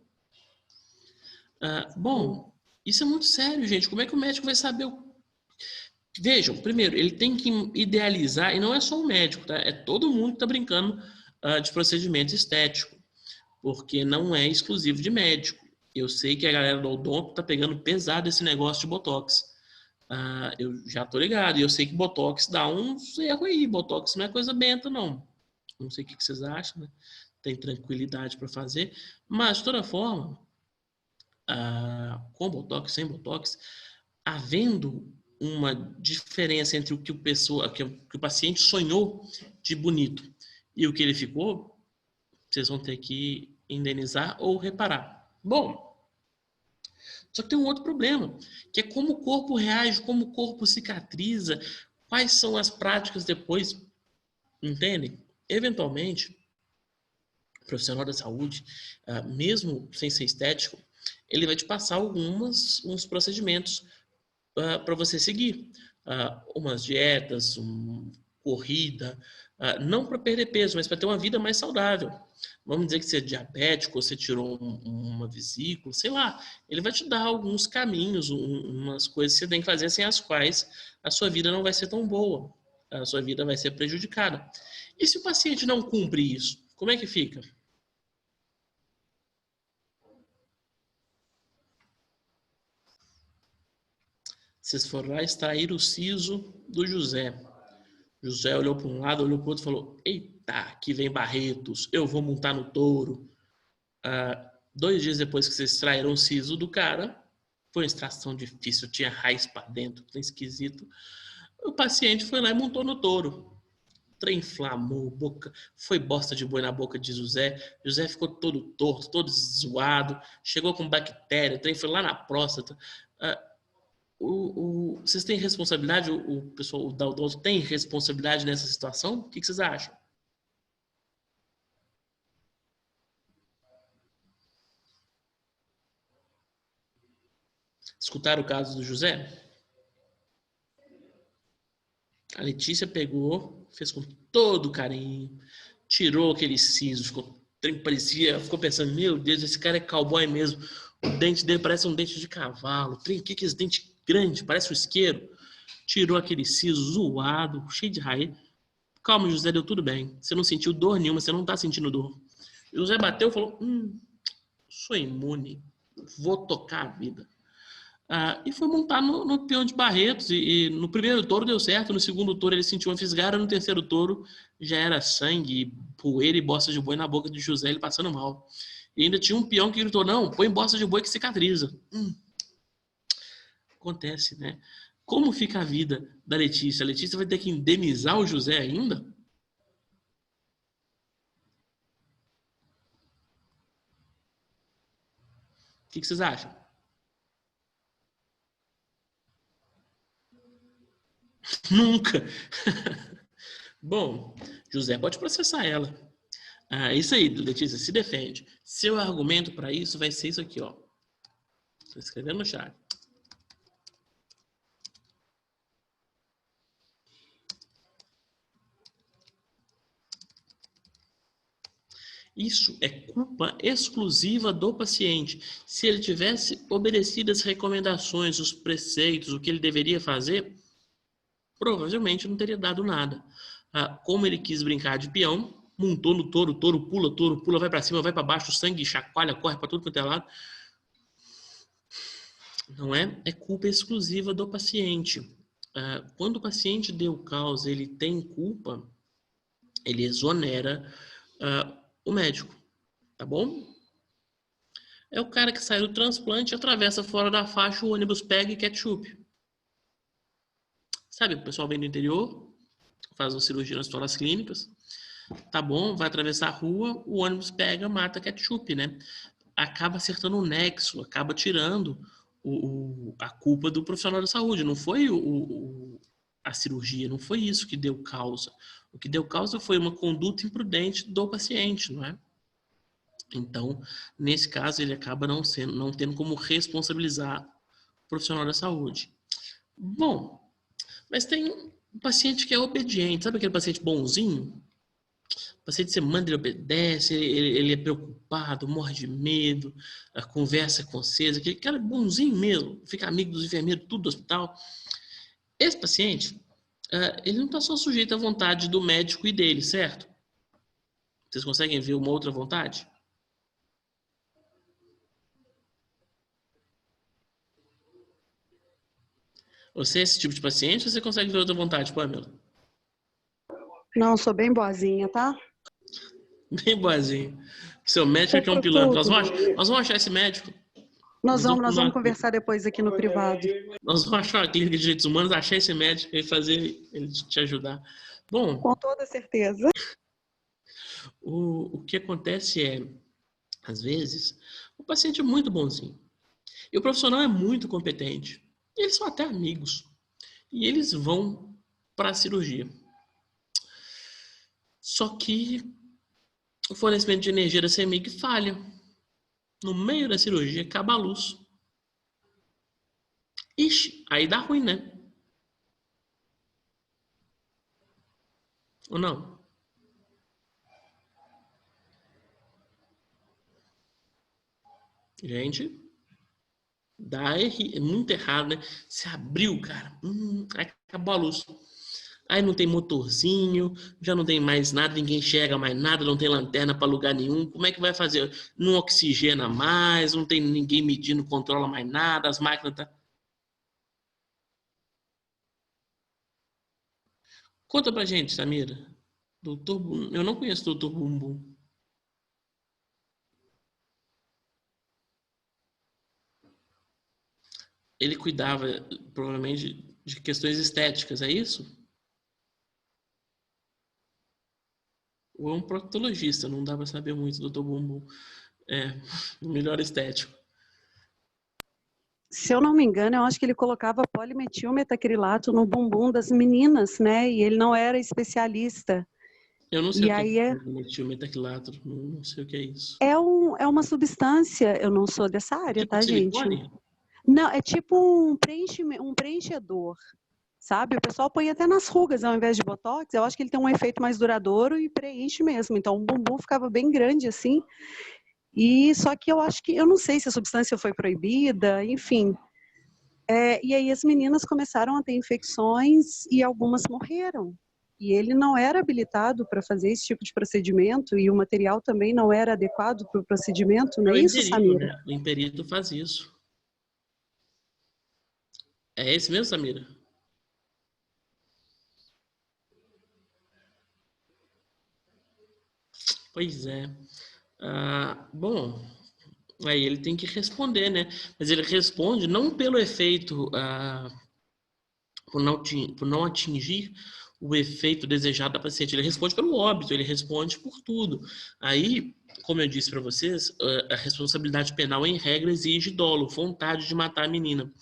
Speaker 1: Bom, isso é muito sério, gente. Como é que o médico vai saber Vejam, primeiro, ele tem que idealizar, e não é só o médico, tá? É todo mundo que está brincando de procedimento estético, porque não é exclusivo de médico. Eu sei que a galera do odonto está pegando pesado esse negócio de Botox. Eu já tô ligado, e eu sei que Botox dá uns erros aí. Botox não é coisa benta, não. Não sei o que vocês acham, né? Tem tranquilidade para fazer, mas de toda forma, com Botox, sem Botox, havendo uma diferença entre o que o paciente sonhou de bonito e o que ele ficou, vocês vão ter que indenizar ou reparar. Bom, só que tem um outro problema, que é como o corpo reage, como o corpo cicatriza, quais são as práticas depois, entendem? Eventualmente, o profissional da saúde, mesmo sem ser estético, ele vai te passar uns procedimentos para você seguir. Umas dietas, corrida, não para perder peso, mas para ter uma vida mais saudável. Vamos dizer que você é diabético, ou você tirou uma vesícula, sei lá. Ele vai te dar alguns caminhos, umas coisas que você tem que fazer sem as quais a sua vida não vai ser tão boa. A sua vida vai ser prejudicada. E se o paciente não cumpre isso, como é que fica? Vocês foram lá extrair o siso do José. José olhou para um lado, olhou para o outro e falou: eita, aqui vem Barretos, eu vou montar no touro. 2 dias depois que vocês extraíram o siso do cara, foi uma extração difícil, tinha raiz para dentro, tão esquisito. O paciente foi lá e montou no touro. O trem inflamou, boca, foi bosta de boi na boca de José. José ficou todo torto, todo zoado, chegou com bactéria, o trem foi lá na próstata. Vocês têm responsabilidade? O pessoal da odonto tem responsabilidade nessa situação? O que vocês acham? Escutaram o caso do José? A Letícia pegou, fez com todo carinho, tirou aquele siso, ficou pensando, meu Deus, esse cara é cowboy mesmo. O dente dele parece um dente de cavalo. O que é esse dente grande? Parece um isqueiro. Tirou aquele siso zoado, cheio de raiz. Calma, José, deu tudo bem. Você não sentiu dor nenhuma, você não tá sentindo dor. José bateu e falou, sou imune, vou tocar a vida. E foi montar no peão de Barretos. E no primeiro touro deu certo, no segundo touro ele sentiu uma fisgada, no terceiro touro já era sangue, poeira e bosta de boi na boca de José, ele passando mal. E ainda tinha um peão que gritou: não, põe bosta de boi que cicatriza. Acontece, né? Como fica a vida da Letícia? A Letícia vai ter que indenizar o José ainda? O que vocês acham? Nunca. Bom, José pode processar ela. Isso aí, Letícia, se defende. Seu argumento para isso vai ser isso aqui, ó. Estou escrevendo no chat. Isso é culpa exclusiva do paciente. Se ele tivesse obedecido as recomendações, os preceitos, o que ele deveria fazer, provavelmente não teria dado nada. Como ele quis brincar de peão, montou no touro, o touro pula, vai para cima, vai para baixo, o sangue chacoalha, corre para tudo quanto é lado. Não é? É culpa exclusiva do paciente. Quando o paciente deu causa, ele tem culpa, ele exonera o médico, tá bom? É o cara que sai do transplante, atravessa fora da faixa, o ônibus pega e ketchup. Sabe, o pessoal vem do interior, faz uma cirurgia nas toalhas clínicas, tá bom, vai atravessar a rua, o ônibus pega, mata ketchup, né? Acaba acertando o nexo, acaba tirando a culpa do profissional da saúde. Não foi a cirurgia, não foi isso que deu causa. O que deu causa foi uma conduta imprudente do paciente, não é? Então, nesse caso, ele acaba não tendo como responsabilizar o profissional da saúde. Bom, mas tem um paciente que é obediente. Sabe aquele paciente bonzinho? O paciente, você manda, ele obedece, ele é preocupado, morre de medo, conversa com vocês, aquele cara bonzinho mesmo, fica amigo dos enfermeiros, tudo do hospital. Esse paciente, ele não está só sujeito à vontade do médico e dele, certo? Vocês conseguem ver uma outra vontade? Você é esse tipo de paciente ou você consegue ver outra vontade, Pamela?
Speaker 4: Não, sou bem boazinha, tá?
Speaker 1: Bem boazinho. Seu médico é que é um pilantra. Nós vamos achar esse médico.
Speaker 4: Nós vamos conversar depois aqui no privado.
Speaker 1: Nós vamos achar a clínica de direitos humanos, achar esse médico e fazer ele te ajudar. Bom,
Speaker 4: com toda certeza.
Speaker 1: O que acontece é, às vezes, o paciente é muito bonzinho. E o profissional é muito competente. E eles são até amigos. E eles vão para a cirurgia. Só que o fornecimento de energia da CEMIG falha. No meio da cirurgia, acaba a luz. Ixi, aí dá ruim, né? Ou não? Gente, dá muito errado, né? Se abriu, cara. Aí acabou a luz. Aí não tem motorzinho, já não tem mais nada, ninguém enxerga mais nada, não tem lanterna para lugar nenhum. Como é que vai fazer? Não oxigena mais, não tem ninguém medindo, controla mais nada, as máquinas tá... Conta pra gente, Samira. Eu não conheço o Dr. Bumbum. Ele cuidava, provavelmente, de questões estéticas, é isso? Ou é um proctologista, não dá pra saber muito do Dr. Bumbum. O melhor estético.
Speaker 4: Se eu não me engano, eu acho que ele colocava polimetilmetacrilato no bumbum das meninas, né? E ele não era especialista.
Speaker 1: Eu não sei
Speaker 4: e
Speaker 1: o que
Speaker 4: aí
Speaker 1: é metilmetacrilato, não sei o que é isso.
Speaker 4: É uma substância, eu não sou dessa área,
Speaker 1: Tipo
Speaker 4: tá,
Speaker 1: silicone?
Speaker 4: gente? Não, é tipo um preenchedor, sabe? O pessoal põe até nas rugas ao invés de botox. Eu acho que ele tem um efeito mais duradouro e preenche mesmo. Então o bumbum ficava bem grande assim. E só que eu não sei se a substância foi proibida, enfim. E aí as meninas começaram a ter infecções e algumas morreram. E ele não era habilitado para fazer esse tipo de procedimento e o material também não era adequado para o procedimento, não é isso, Samira?
Speaker 1: Né? O imperito faz isso. É esse mesmo, Samira? Pois é. Bom, aí ele tem que responder, né? Mas ele responde não pelo efeito, por não atingir o efeito desejado da paciente. Ele responde pelo óbito, ele responde por tudo. Aí, como eu disse para vocês, a responsabilidade penal, em regra, exige dolo, vontade de matar a menina.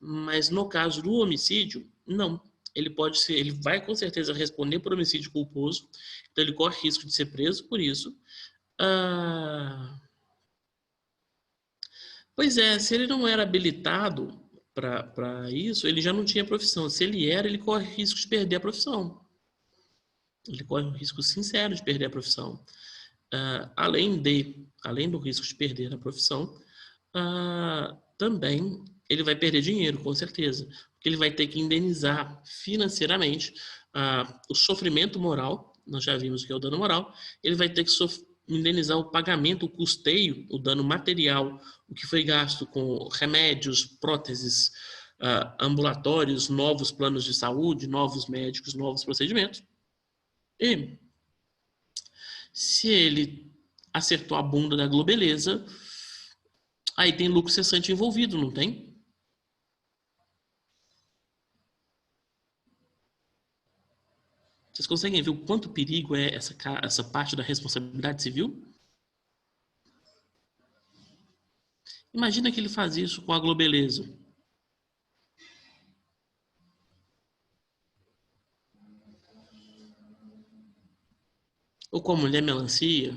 Speaker 1: Mas no caso do homicídio, não. Ele vai com certeza responder por homicídio culposo, então ele corre risco de ser preso por isso. Pois é, se ele não era habilitado para isso, ele já não tinha profissão. Se ele era, ele corre risco de perder a profissão. Ele corre um risco sincero de perder a profissão. Além do risco de perder a profissão, também ele vai perder dinheiro, com certeza. Porque ele vai ter que indenizar financeiramente o sofrimento moral, nós já vimos que é o dano moral, ele vai ter que indenizar o pagamento, o custeio, o dano material, o que foi gasto com remédios, próteses, ambulatórios, novos planos de saúde, novos médicos, novos procedimentos. E se ele acertou a bunda da Globeleza, aí tem lucro cessante envolvido, não tem? Vocês conseguem ver o quanto perigo é essa parte da responsabilidade civil? Imagina que ele faz isso com a Globeleza. Ou com a Mulher Melancia.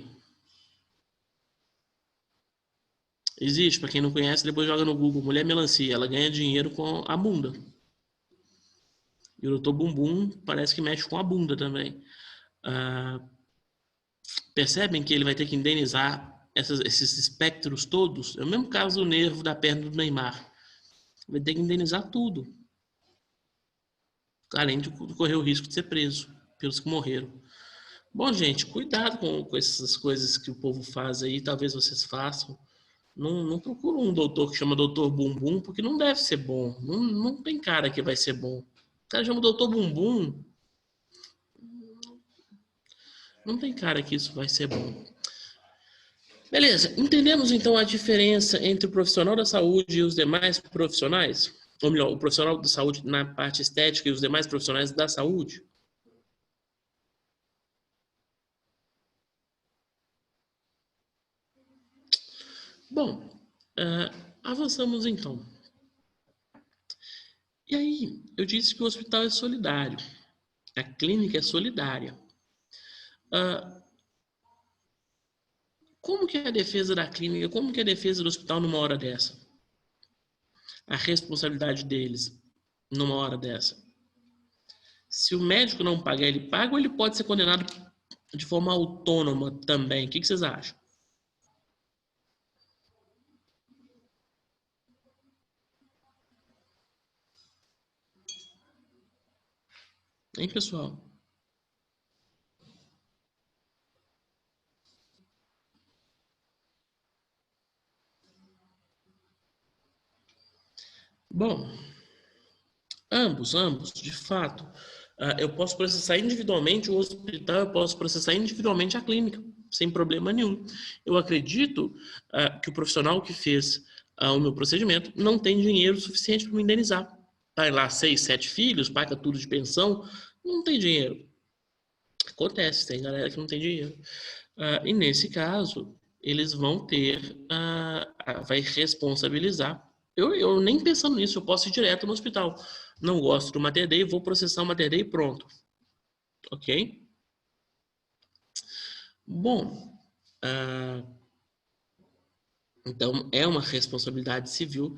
Speaker 1: Existe, para quem não conhece, depois joga no Google, Mulher Melancia. Ela ganha dinheiro com a bunda. E o Dr. Bumbum parece que mexe com a bunda também. Percebem que ele vai ter que indenizar esses espectros todos? É o mesmo caso do nervo da perna do Neymar. Vai ter que indenizar tudo. Além de correr o risco de ser preso pelos que morreram. Bom, gente, cuidado com essas coisas que o povo faz aí. Talvez vocês façam. Não procura um doutor que chama Doutor Bumbum, porque não deve ser bom. Não tem cara que vai ser bom. O cara chama Doutor Bumbum. Não tem cara que isso vai ser bom. Beleza, entendemos então a diferença entre o profissional da saúde e os demais profissionais? Ou melhor, o profissional da saúde na parte estética e os demais profissionais da saúde? Bom, avançamos então. E aí, eu disse que o hospital é solidário. A clínica é solidária. Como que é a defesa da clínica, como que é a defesa do hospital numa hora dessa? A responsabilidade deles numa hora dessa? Se o médico não pagar, ele paga ou ele pode ser condenado de forma autônoma também? O que vocês acham? Hein, pessoal? Bom, ambos, de fato. Eu posso processar individualmente o hospital, eu posso processar individualmente a clínica, sem problema nenhum. Eu acredito que o profissional que fez o meu procedimento não tem dinheiro suficiente para me indenizar. Vai lá, 6, 7 filhos, paga tudo de pensão, não tem dinheiro. Acontece, tem galera que não tem dinheiro. E nesse caso, eles vão ter, vai responsabilizar. Eu nem pensando nisso, eu posso ir direto no hospital. Não gosto do Mater Dei, vou processar o Mater Dei e pronto. Ok? Bom, então é uma responsabilidade civil.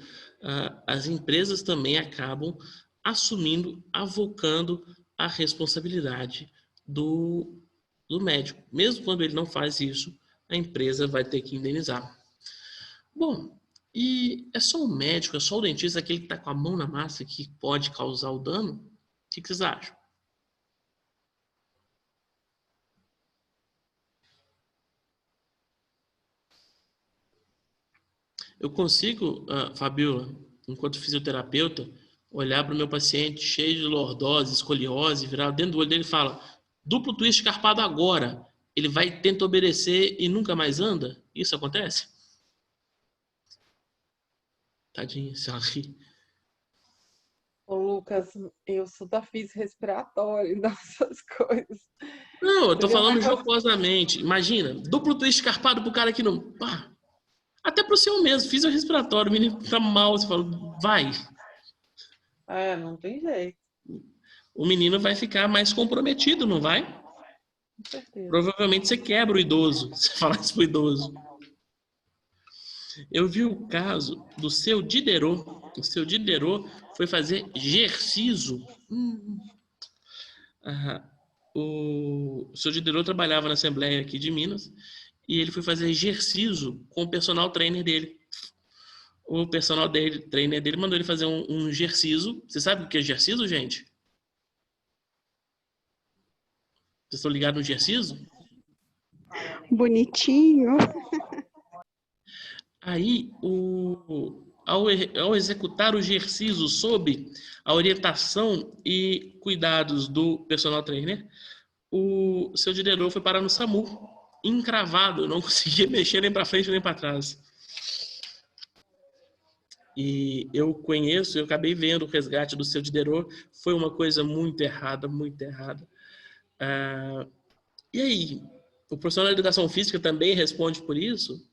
Speaker 1: As empresas também acabam assumindo, avocando a responsabilidade do médico. Mesmo quando ele não faz isso, a empresa vai ter que indenizar. Bom, e é só o médico, é só o dentista, aquele que está com a mão na massa que pode causar o dano? O que vocês acham? Eu consigo, Fabiola, enquanto fisioterapeuta, olhar para o meu paciente cheio de lordose, escoliose, virar dentro do olho dele e fala: duplo twist carpado agora. Ele vai tentar obedecer e nunca mais anda? Isso acontece? Tadinha, se ela ri.
Speaker 3: Ô, Lucas, eu sou da física respiratória, então essas coisas.
Speaker 1: Não, eu tô
Speaker 3: Você já
Speaker 1: falando
Speaker 3: vai
Speaker 1: jocosamente. Imagina, duplo twist carpado pro cara que não. Pá. Até pro seu mesmo, fiz o respiratório, o menino tá mal, você fala, vai.
Speaker 3: não tem jeito,
Speaker 1: O menino vai ficar mais comprometido, não vai?
Speaker 3: com certeza.
Speaker 1: Provavelmente você quebra o idoso, se falar isso pro idoso. Eu vi o caso do seu Diderot. O seu Diderot foi fazer exercício. O seu Diderot trabalhava na Assembleia aqui de Minas e ele foi fazer exercício com o personal trainer dele. O personal trainer dele mandou ele fazer um exercício. Você sabe o que é exercício, gente? Vocês estão ligados no exercício?
Speaker 4: Bonitinho.
Speaker 1: Aí, ao executar o exercício sob a orientação e cuidados do personal trainer, o seu Diderot foi parar no SAMU, encravado, não conseguia mexer nem para frente nem para trás. E eu acabei vendo o resgate do seu Diderot, foi uma coisa muito errada, muito errada. E aí, o profissional da educação física também responde por isso.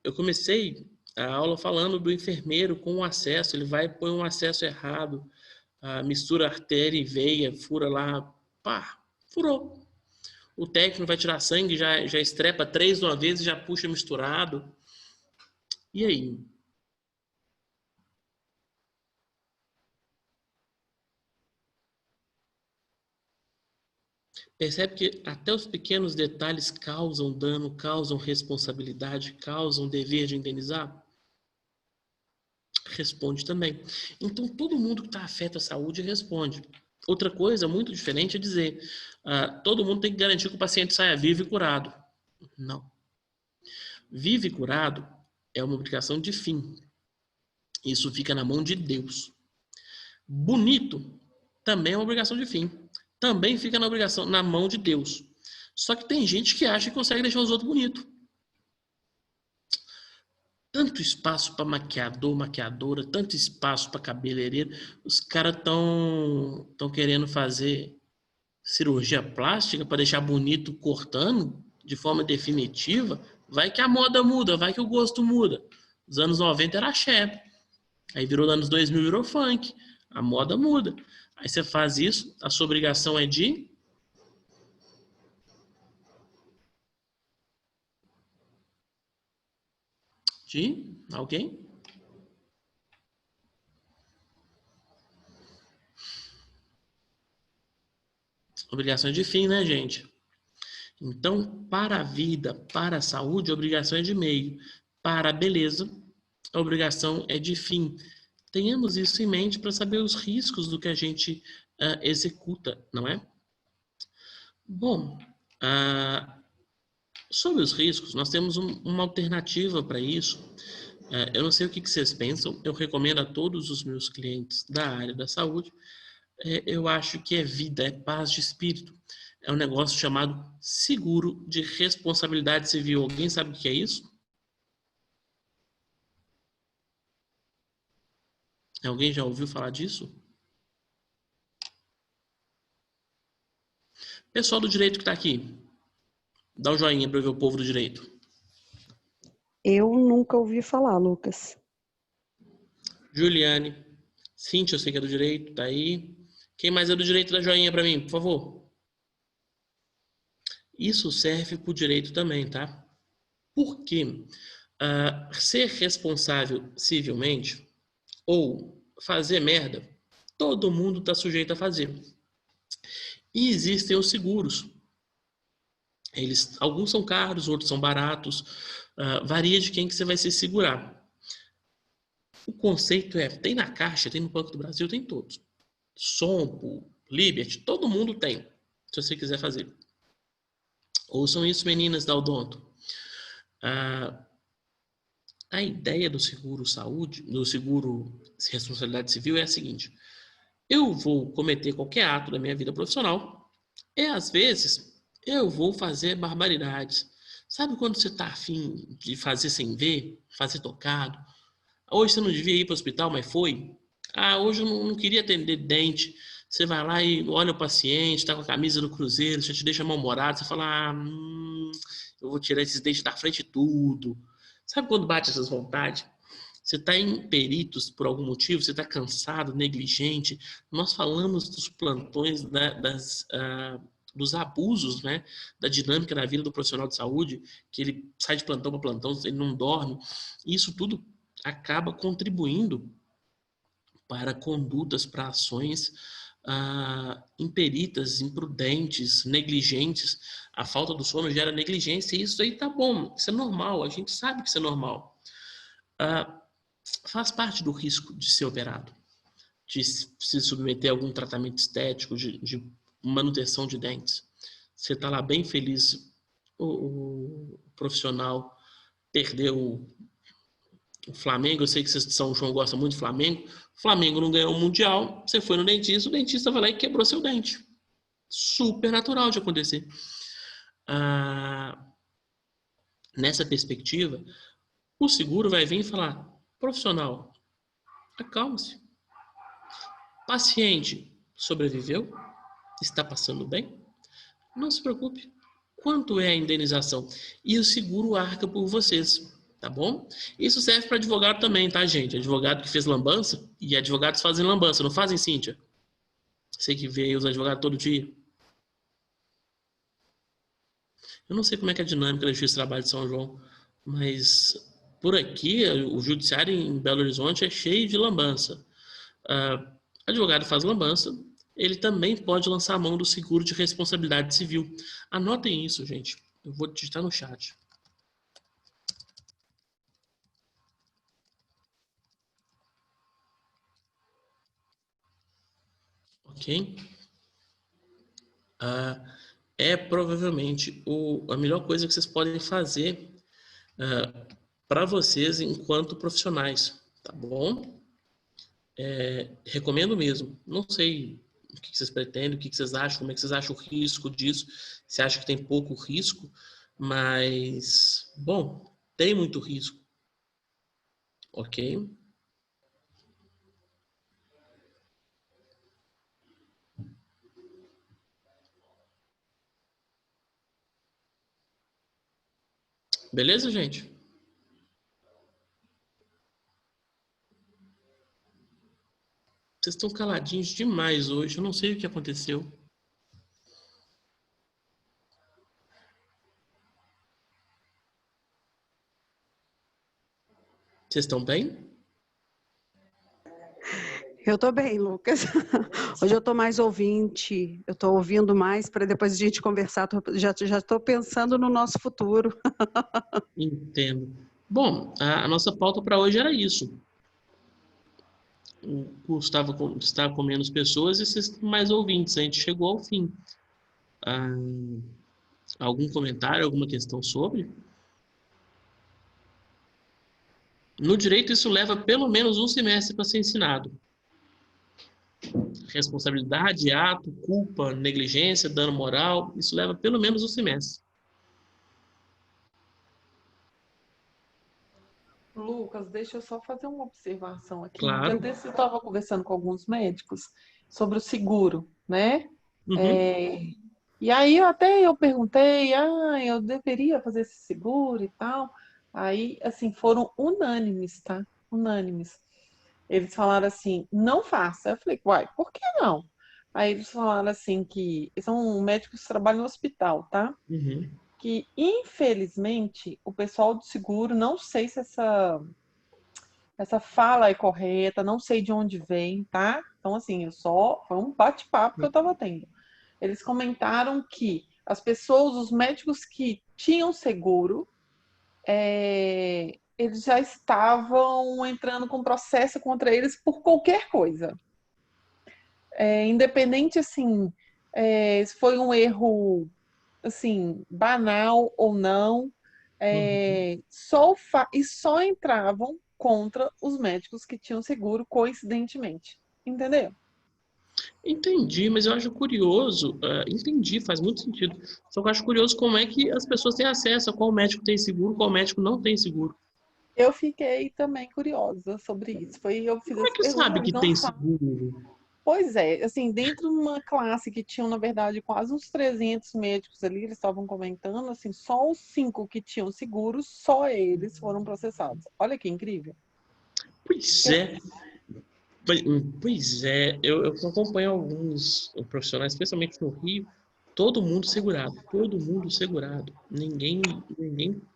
Speaker 1: Eu comecei a aula falando do enfermeiro com o acesso, ele vai pôr um acesso errado, mistura artéria e veia, fura lá, pá, furou. O técnico vai tirar sangue, já estrepa 3 de uma vez e já puxa misturado. E aí? Percebe que até os pequenos detalhes causam dano, causam responsabilidade, causam dever de indenizar? Responde também. Então, todo mundo que está afeto à saúde responde. Outra coisa muito diferente é dizer todo mundo tem que garantir que o paciente saia vivo e curado. Não. Vivo e curado é uma obrigação de fim. Isso fica na mão de Deus. Bonito também é uma obrigação de fim. Também fica na mão de Deus. Só que tem gente que acha que consegue deixar os outros bonitos. Tanto espaço para maquiador, maquiadora, tanto espaço para cabeleireiro. Os caras estão querendo fazer cirurgia plástica para deixar bonito cortando de forma definitiva. Vai que a moda muda, vai que o gosto muda. Nos anos 90 era axé. Aí virou nos anos 2000, virou funk. A moda muda. Aí você faz isso, a sua obrigação é de alguém? Obrigação de fim, né, gente? Então, para a vida, para a saúde, a obrigação é de meio. Para a beleza, a obrigação é de fim. Tenhamos isso em mente para saber os riscos do que a gente executa, não é? Bom, sobre os riscos, nós temos uma alternativa para isso. Eu não sei o que vocês pensam, eu recomendo a todos os meus clientes da área da saúde. Eu acho que é vida, é paz de espírito. É um negócio chamado seguro de responsabilidade civil. Alguém sabe o que é isso? Alguém já ouviu falar disso? Pessoal do direito que está aqui, dá um joinha para eu ver o povo do direito.
Speaker 4: Eu nunca ouvi falar, Lucas.
Speaker 1: Juliane, Cíntia, eu sei que é do direito, tá aí. Quem mais é do direito, dá joinha para mim, por favor. Isso serve para o direito também, tá? Porque ser responsável civilmente ou fazer merda, todo mundo está sujeito a fazer. E existem os seguros. Alguns são caros, outros são baratos. Varia de quem que você vai se segurar. O conceito tem na Caixa, tem no Banco do Brasil, tem todos. Sompo, Liberty, todo mundo tem, se você quiser fazer. Ouçam isso, meninas da Odonto. A ideia do seguro saúde, do seguro responsabilidade civil é a seguinte: eu vou cometer qualquer ato da minha vida profissional e às vezes eu vou fazer barbaridades. Sabe quando você tá afim de fazer sem ver, fazer tocado? Hoje você não devia ir para o hospital, mas foi. Ah, hoje eu não queria atender dente. Você vai lá e olha o paciente, tá com a camisa do Cruzeiro, já te deixa mal-humorado. Você fala, eu vou tirar esses dentes da frente e tudo. Sabe quando bate essas vontades? Você está em peritos por algum motivo, você está cansado, negligente. Nós falamos dos plantões, dos abusos, né, da dinâmica da vida do profissional de saúde, que ele sai de plantão para plantão, ele não dorme. Isso tudo acaba contribuindo para condutas, para ações imperitas, imprudentes, negligentes. A falta do sono gera negligência e isso aí tá bom, isso é normal, a gente sabe que isso é normal. Faz parte do risco de ser operado, de se submeter a algum tratamento estético, de manutenção de dentes. Você tá lá bem feliz, o profissional perdeu o Flamengo, eu sei que vocês de São João gostam muito do Flamengo. O Flamengo não ganhou o Mundial, você foi no dentista, o dentista vai lá e quebrou seu dente. Super natural de acontecer. Nessa perspectiva, o seguro vai vir e falar: profissional, acalme-se. Paciente sobreviveu? Está passando bem? Não se preocupe. Quanto é a indenização? E o seguro arca por vocês. Tá bom? Isso serve para advogado também, tá, gente? Advogado que fez lambança e advogados fazem lambança, não fazem, Cíntia? Você que vê os advogados todo dia. Eu não sei como é que é a dinâmica da Justiça do Trabalho de São João, mas por aqui o judiciário em Belo Horizonte é cheio de lambança. Advogado faz lambança, ele também pode lançar a mão do seguro de responsabilidade civil. Anotem isso, gente. Eu vou digitar no chat. Ok? É provavelmente a melhor coisa que vocês podem fazer para vocês enquanto profissionais, tá bom? Recomendo mesmo. Não sei o que vocês pretendem, o que vocês acham, como é que vocês acham o risco disso. Você acha que tem pouco risco, mas, bom, tem muito risco, ok? Beleza, gente? Vocês estão caladinhos demais hoje, eu não sei o que aconteceu. Vocês estão bem?
Speaker 4: Eu estou bem, Lucas. Hoje eu estou mais ouvinte, eu estou ouvindo mais para depois a gente conversar. Já estou pensando no nosso futuro.
Speaker 1: Entendo. Bom, a nossa pauta para hoje era isso. O curso estava com menos pessoas e vocês mais ouvintes. A gente chegou ao fim. Algum comentário, alguma questão sobre? No direito, isso leva pelo menos um semestre para ser ensinado. Responsabilidade, ato, culpa, negligência, dano moral, isso leva pelo menos um semestre.
Speaker 3: Lucas, deixa eu só fazer uma observação aqui.
Speaker 1: Claro.
Speaker 3: Um dia desse eu estava conversando com alguns médicos sobre o seguro, né?
Speaker 1: Uhum.
Speaker 3: E aí até eu perguntei, eu deveria fazer esse seguro e tal. Aí, assim, foram unânimes, tá? Unânimes. Eles falaram assim, não faça. Eu falei, uai, por que não? Aí eles falaram assim que são médicos que trabalham no hospital, tá?
Speaker 1: Uhum.
Speaker 3: Que infelizmente o pessoal do seguro, não sei se essa fala é correta, não sei de onde vem, tá? Então, assim, foi um bate-papo que eu tava tendo. Eles comentaram que as pessoas, os médicos que tinham seguro, eles já estavam entrando com processo contra eles por qualquer coisa. Independente, assim, se foi um erro, assim, banal ou não, E só entravam contra os médicos que tinham seguro, coincidentemente. Entendeu?
Speaker 1: Entendi, mas eu acho curioso, entendi, faz muito sentido. Só que eu acho curioso como é que as pessoas têm acesso a qual médico tem seguro, qual médico não tem seguro.
Speaker 3: Eu fiquei também curiosa sobre isso. Eu fiz
Speaker 1: Como é
Speaker 3: essa
Speaker 1: que
Speaker 3: pergunta,
Speaker 1: sabe
Speaker 3: eles
Speaker 1: que
Speaker 3: não
Speaker 1: tem
Speaker 3: sabem.
Speaker 1: seguro?
Speaker 3: Pois é, assim, dentro de uma classe que tinham, na verdade, quase uns 300 médicos ali, eles estavam comentando, assim, só os 5 que tinham seguro, só eles foram processados. Olha que incrível.
Speaker 1: Pois é, pois é, eu acompanho alguns profissionais, especialmente no Rio, todo mundo segurado. Ninguém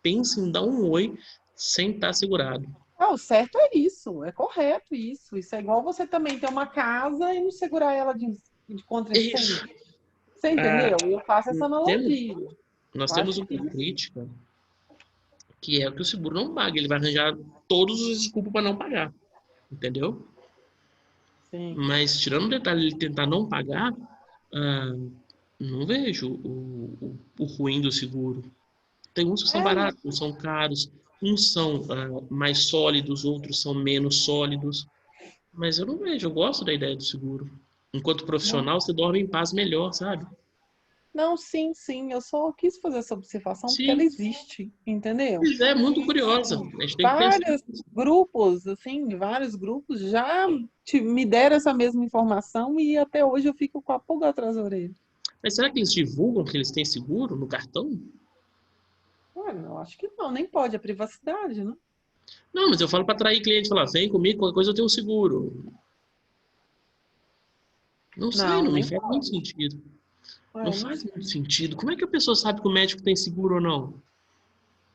Speaker 1: pensa em dar um oi sem estar segurado.
Speaker 3: Ah, o certo é isso, é correto isso. Isso é igual você também ter uma casa e não segurar ela de contra
Speaker 1: É isso.
Speaker 3: incêndio. Você
Speaker 1: Ah,
Speaker 3: entendeu? Eu faço essa
Speaker 1: temos,
Speaker 3: analogia.
Speaker 1: nós
Speaker 3: Eu
Speaker 1: temos
Speaker 3: acho
Speaker 1: uma
Speaker 3: que isso.
Speaker 1: crítica que é que o seguro não paga, ele vai arranjar todos os desculpas para não pagar, entendeu?
Speaker 3: Sim.
Speaker 1: Mas tirando o detalhe de ele tentar não pagar, ah, não vejo o ruim do seguro. Tem uns que são
Speaker 3: É,
Speaker 1: baratos, uns são caros, uns são mais sólidos, outros são menos sólidos. Mas eu não vejo, eu gosto da ideia do seguro. Enquanto
Speaker 3: não,
Speaker 1: profissional, você dorme em paz melhor, sabe?
Speaker 3: não, sim, sim. Eu só quis fazer essa observação porque ela
Speaker 1: Sim,
Speaker 3: existe, entendeu?
Speaker 1: pois é muito curiosa. A gente tem que pensar
Speaker 3: Vários
Speaker 1: nisso.
Speaker 3: grupos, assim, vários grupos já me deram essa mesma informação e até hoje eu fico com a pulga atrás da orelha.
Speaker 1: Mas será que eles divulgam que eles têm seguro no cartão?
Speaker 3: Olha, eu acho que não, nem pode, é privacidade, né?
Speaker 1: Não, mas eu falo para atrair cliente, falar, vem comigo, qualquer coisa eu tenho um seguro. Não sei,
Speaker 3: Não,
Speaker 1: não me
Speaker 3: nem
Speaker 1: faz muito
Speaker 3: pode.
Speaker 1: sentido. Não
Speaker 3: É, não
Speaker 1: faz
Speaker 3: sei.
Speaker 1: muito sentido. Como é que a pessoa sabe que o médico tem seguro ou não?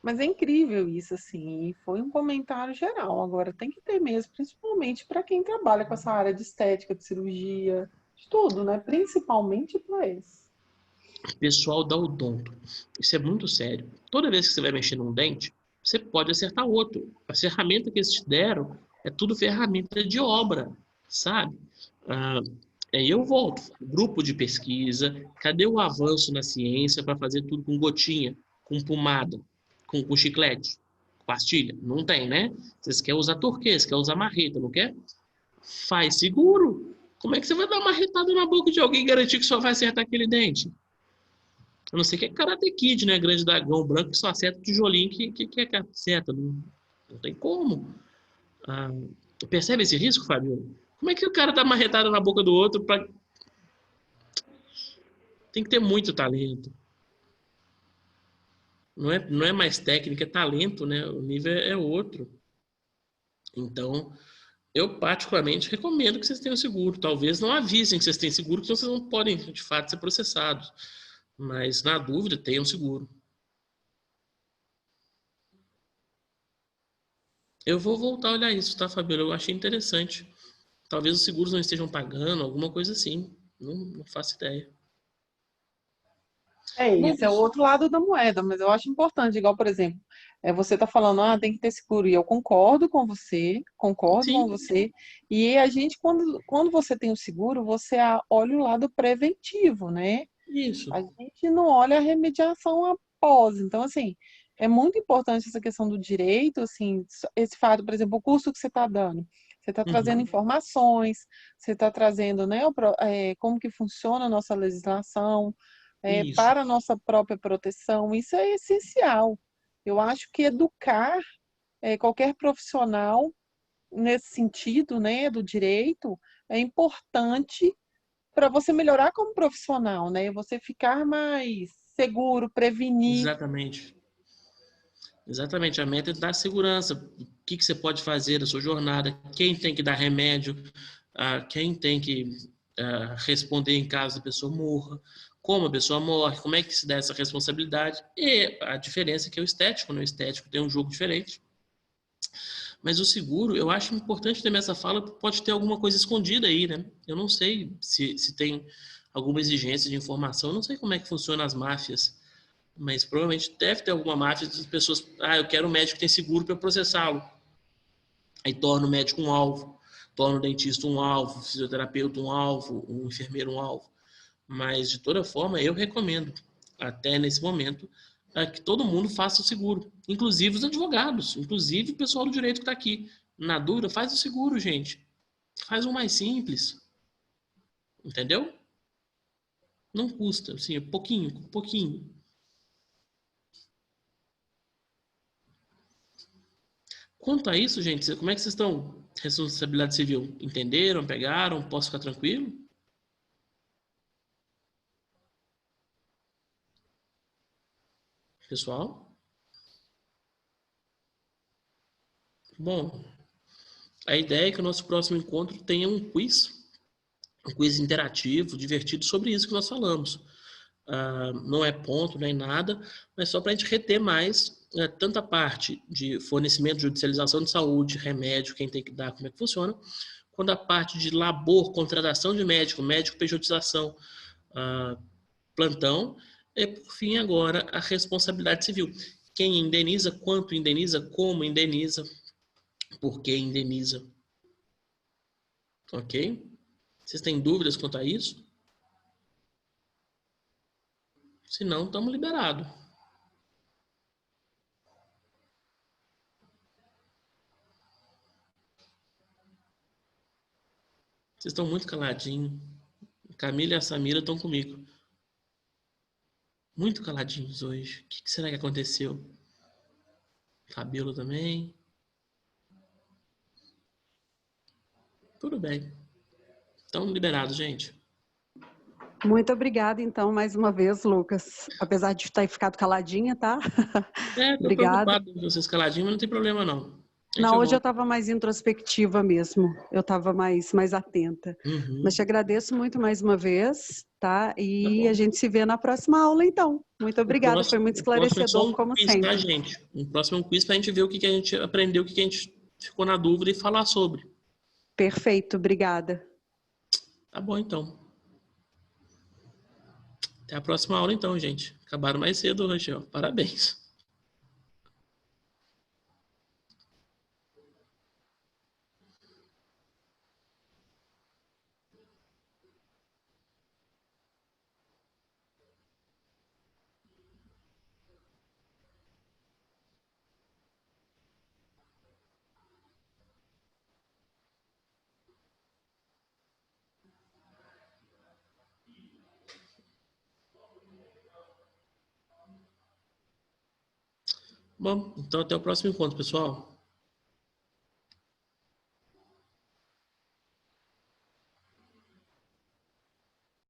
Speaker 3: Mas é incrível isso, assim, e foi um comentário geral. Agora tem que ter mesmo, principalmente para quem trabalha com essa área de estética, de cirurgia, de tudo, né? Principalmente para esse.
Speaker 1: Pessoal da odonto. Isso é muito sério. Toda vez que você vai mexer num dente, você pode acertar outro. A ferramenta que eles te deram é tudo ferramenta de obra, sabe? Ah, aí eu volto. Grupo de pesquisa, cadê o avanço na ciência para fazer tudo com gotinha, com pomada, com chiclete, pastilha? Não tem, né? Vocês querem usar turquês, querem usar marreta, não quer? Faz seguro. Como é que você vai dar uma marretada na boca de alguém e garantir que só vai acertar aquele dente? A não ser que é Karate Kid, né? Grande dragão branco que só acerta o tijolinho que acerta. Não tem como. Ah, percebe esse risco, Fábio? Como é que o cara dá marretada na boca do outro? Tem que ter muito talento. Não é mais técnica, é talento, né? O nível é outro. Então, eu particularmente recomendo que vocês tenham seguro. Talvez não avisem que vocês têm seguro, porque vocês não podem, de fato, ser processados. Mas, na dúvida, tenham seguro. Eu vou voltar a olhar isso, tá, Fabiola? Eu achei interessante. Talvez os seguros não estejam pagando, alguma coisa assim. Não faço ideia.
Speaker 3: É,
Speaker 1: Bom,
Speaker 3: esse é o outro lado da moeda, mas eu acho importante, igual, por exemplo, você está falando, tem que ter seguro, e eu concordo com
Speaker 1: sim,
Speaker 3: você, e a gente, quando você tem o seguro, você olha o lado preventivo, né?
Speaker 1: isso.
Speaker 3: A gente não olha a remediação após. Então, assim, é muito importante essa questão do direito, assim, esse fato, por exemplo, o curso que você está dando. Você está trazendo
Speaker 1: Uhum,
Speaker 3: informações, você está trazendo, né, como que funciona a nossa legislação,
Speaker 1: isso.
Speaker 3: para a nossa própria proteção. Isso é essencial. Eu acho que educar qualquer profissional nesse sentido, né, do direito, é importante para você melhorar como profissional, né? Você ficar mais seguro, prevenir.
Speaker 1: Exatamente. Exatamente. A meta é dar segurança. O que você pode fazer na sua jornada? Quem tem que dar remédio? Quem tem que responder em caso a pessoa morra? Como a pessoa morre? Como é que se dá essa responsabilidade? E a diferença é que é o estético, né? O estético tem um jogo diferente. Mas o seguro, eu acho importante também essa fala, pode ter alguma coisa escondida aí, né? Eu não sei se tem alguma exigência de informação, eu não sei como é que funciona as máfias, mas provavelmente deve ter alguma máfia das pessoas, eu quero um médico que tem seguro para processá-lo. Aí torna o médico um alvo, torna o dentista um alvo, o fisioterapeuta um alvo, o enfermeiro um alvo. Mas, de toda forma, eu recomendo, até nesse momento, que todo mundo faça o seguro, inclusive os advogados, inclusive o pessoal do direito que está aqui. Na dúvida, faz o seguro, gente. Faz um mais simples. Entendeu? Não custa, assim, pouquinho, pouquinho. Quanto a isso, gente, como é que vocês estão? Responsabilidade civil, entenderam? Pegaram? Posso ficar tranquilo? Pessoal? Bom, a ideia é que o nosso próximo encontro tenha um quiz interativo, divertido sobre isso que nós falamos. Não é ponto nem nada, mas só para a gente reter mais tanto a parte de fornecimento, judicialização de saúde, remédio, quem tem que dar, como é que funciona, quanto a parte de labor, contratação de médico, médico, pejotização, plantão, e por fim agora a responsabilidade civil. Quem indeniza, quanto indeniza, como indeniza, por que indeniza. Ok? Vocês têm dúvidas quanto a isso? Se não, estamos liberados. Vocês estão muito caladinhos. A Camila e a Samira estão comigo. Muito caladinhos hoje. O que será que aconteceu? Cabelo também. Tudo bem. Estão liberados, gente.
Speaker 4: Muito obrigada, então, mais uma vez, Lucas. Apesar de ter ficado caladinha, tá?
Speaker 1: Tô
Speaker 4: Obrigada.
Speaker 1: preocupado com vocês caladinhos, mas não tem problema não.
Speaker 4: Não, hoje eu estava mais introspectiva mesmo. Eu estava mais atenta.
Speaker 1: Uhum.
Speaker 4: Mas te agradeço muito mais uma vez, tá? E
Speaker 1: Tá
Speaker 4: a gente se vê na próxima aula, então. Muito obrigada, foi muito esclarecedor, como
Speaker 1: quiz,
Speaker 4: sempre.
Speaker 1: tá, gente? O próximo é um quiz para a gente ver o que a gente aprendeu, o que a gente ficou na dúvida e falar sobre.
Speaker 4: Perfeito, obrigada.
Speaker 1: Tá bom, então. Até a próxima aula, então, gente. Acabaram mais cedo, Rachel. Parabéns. Bom, então até o próximo encontro, pessoal.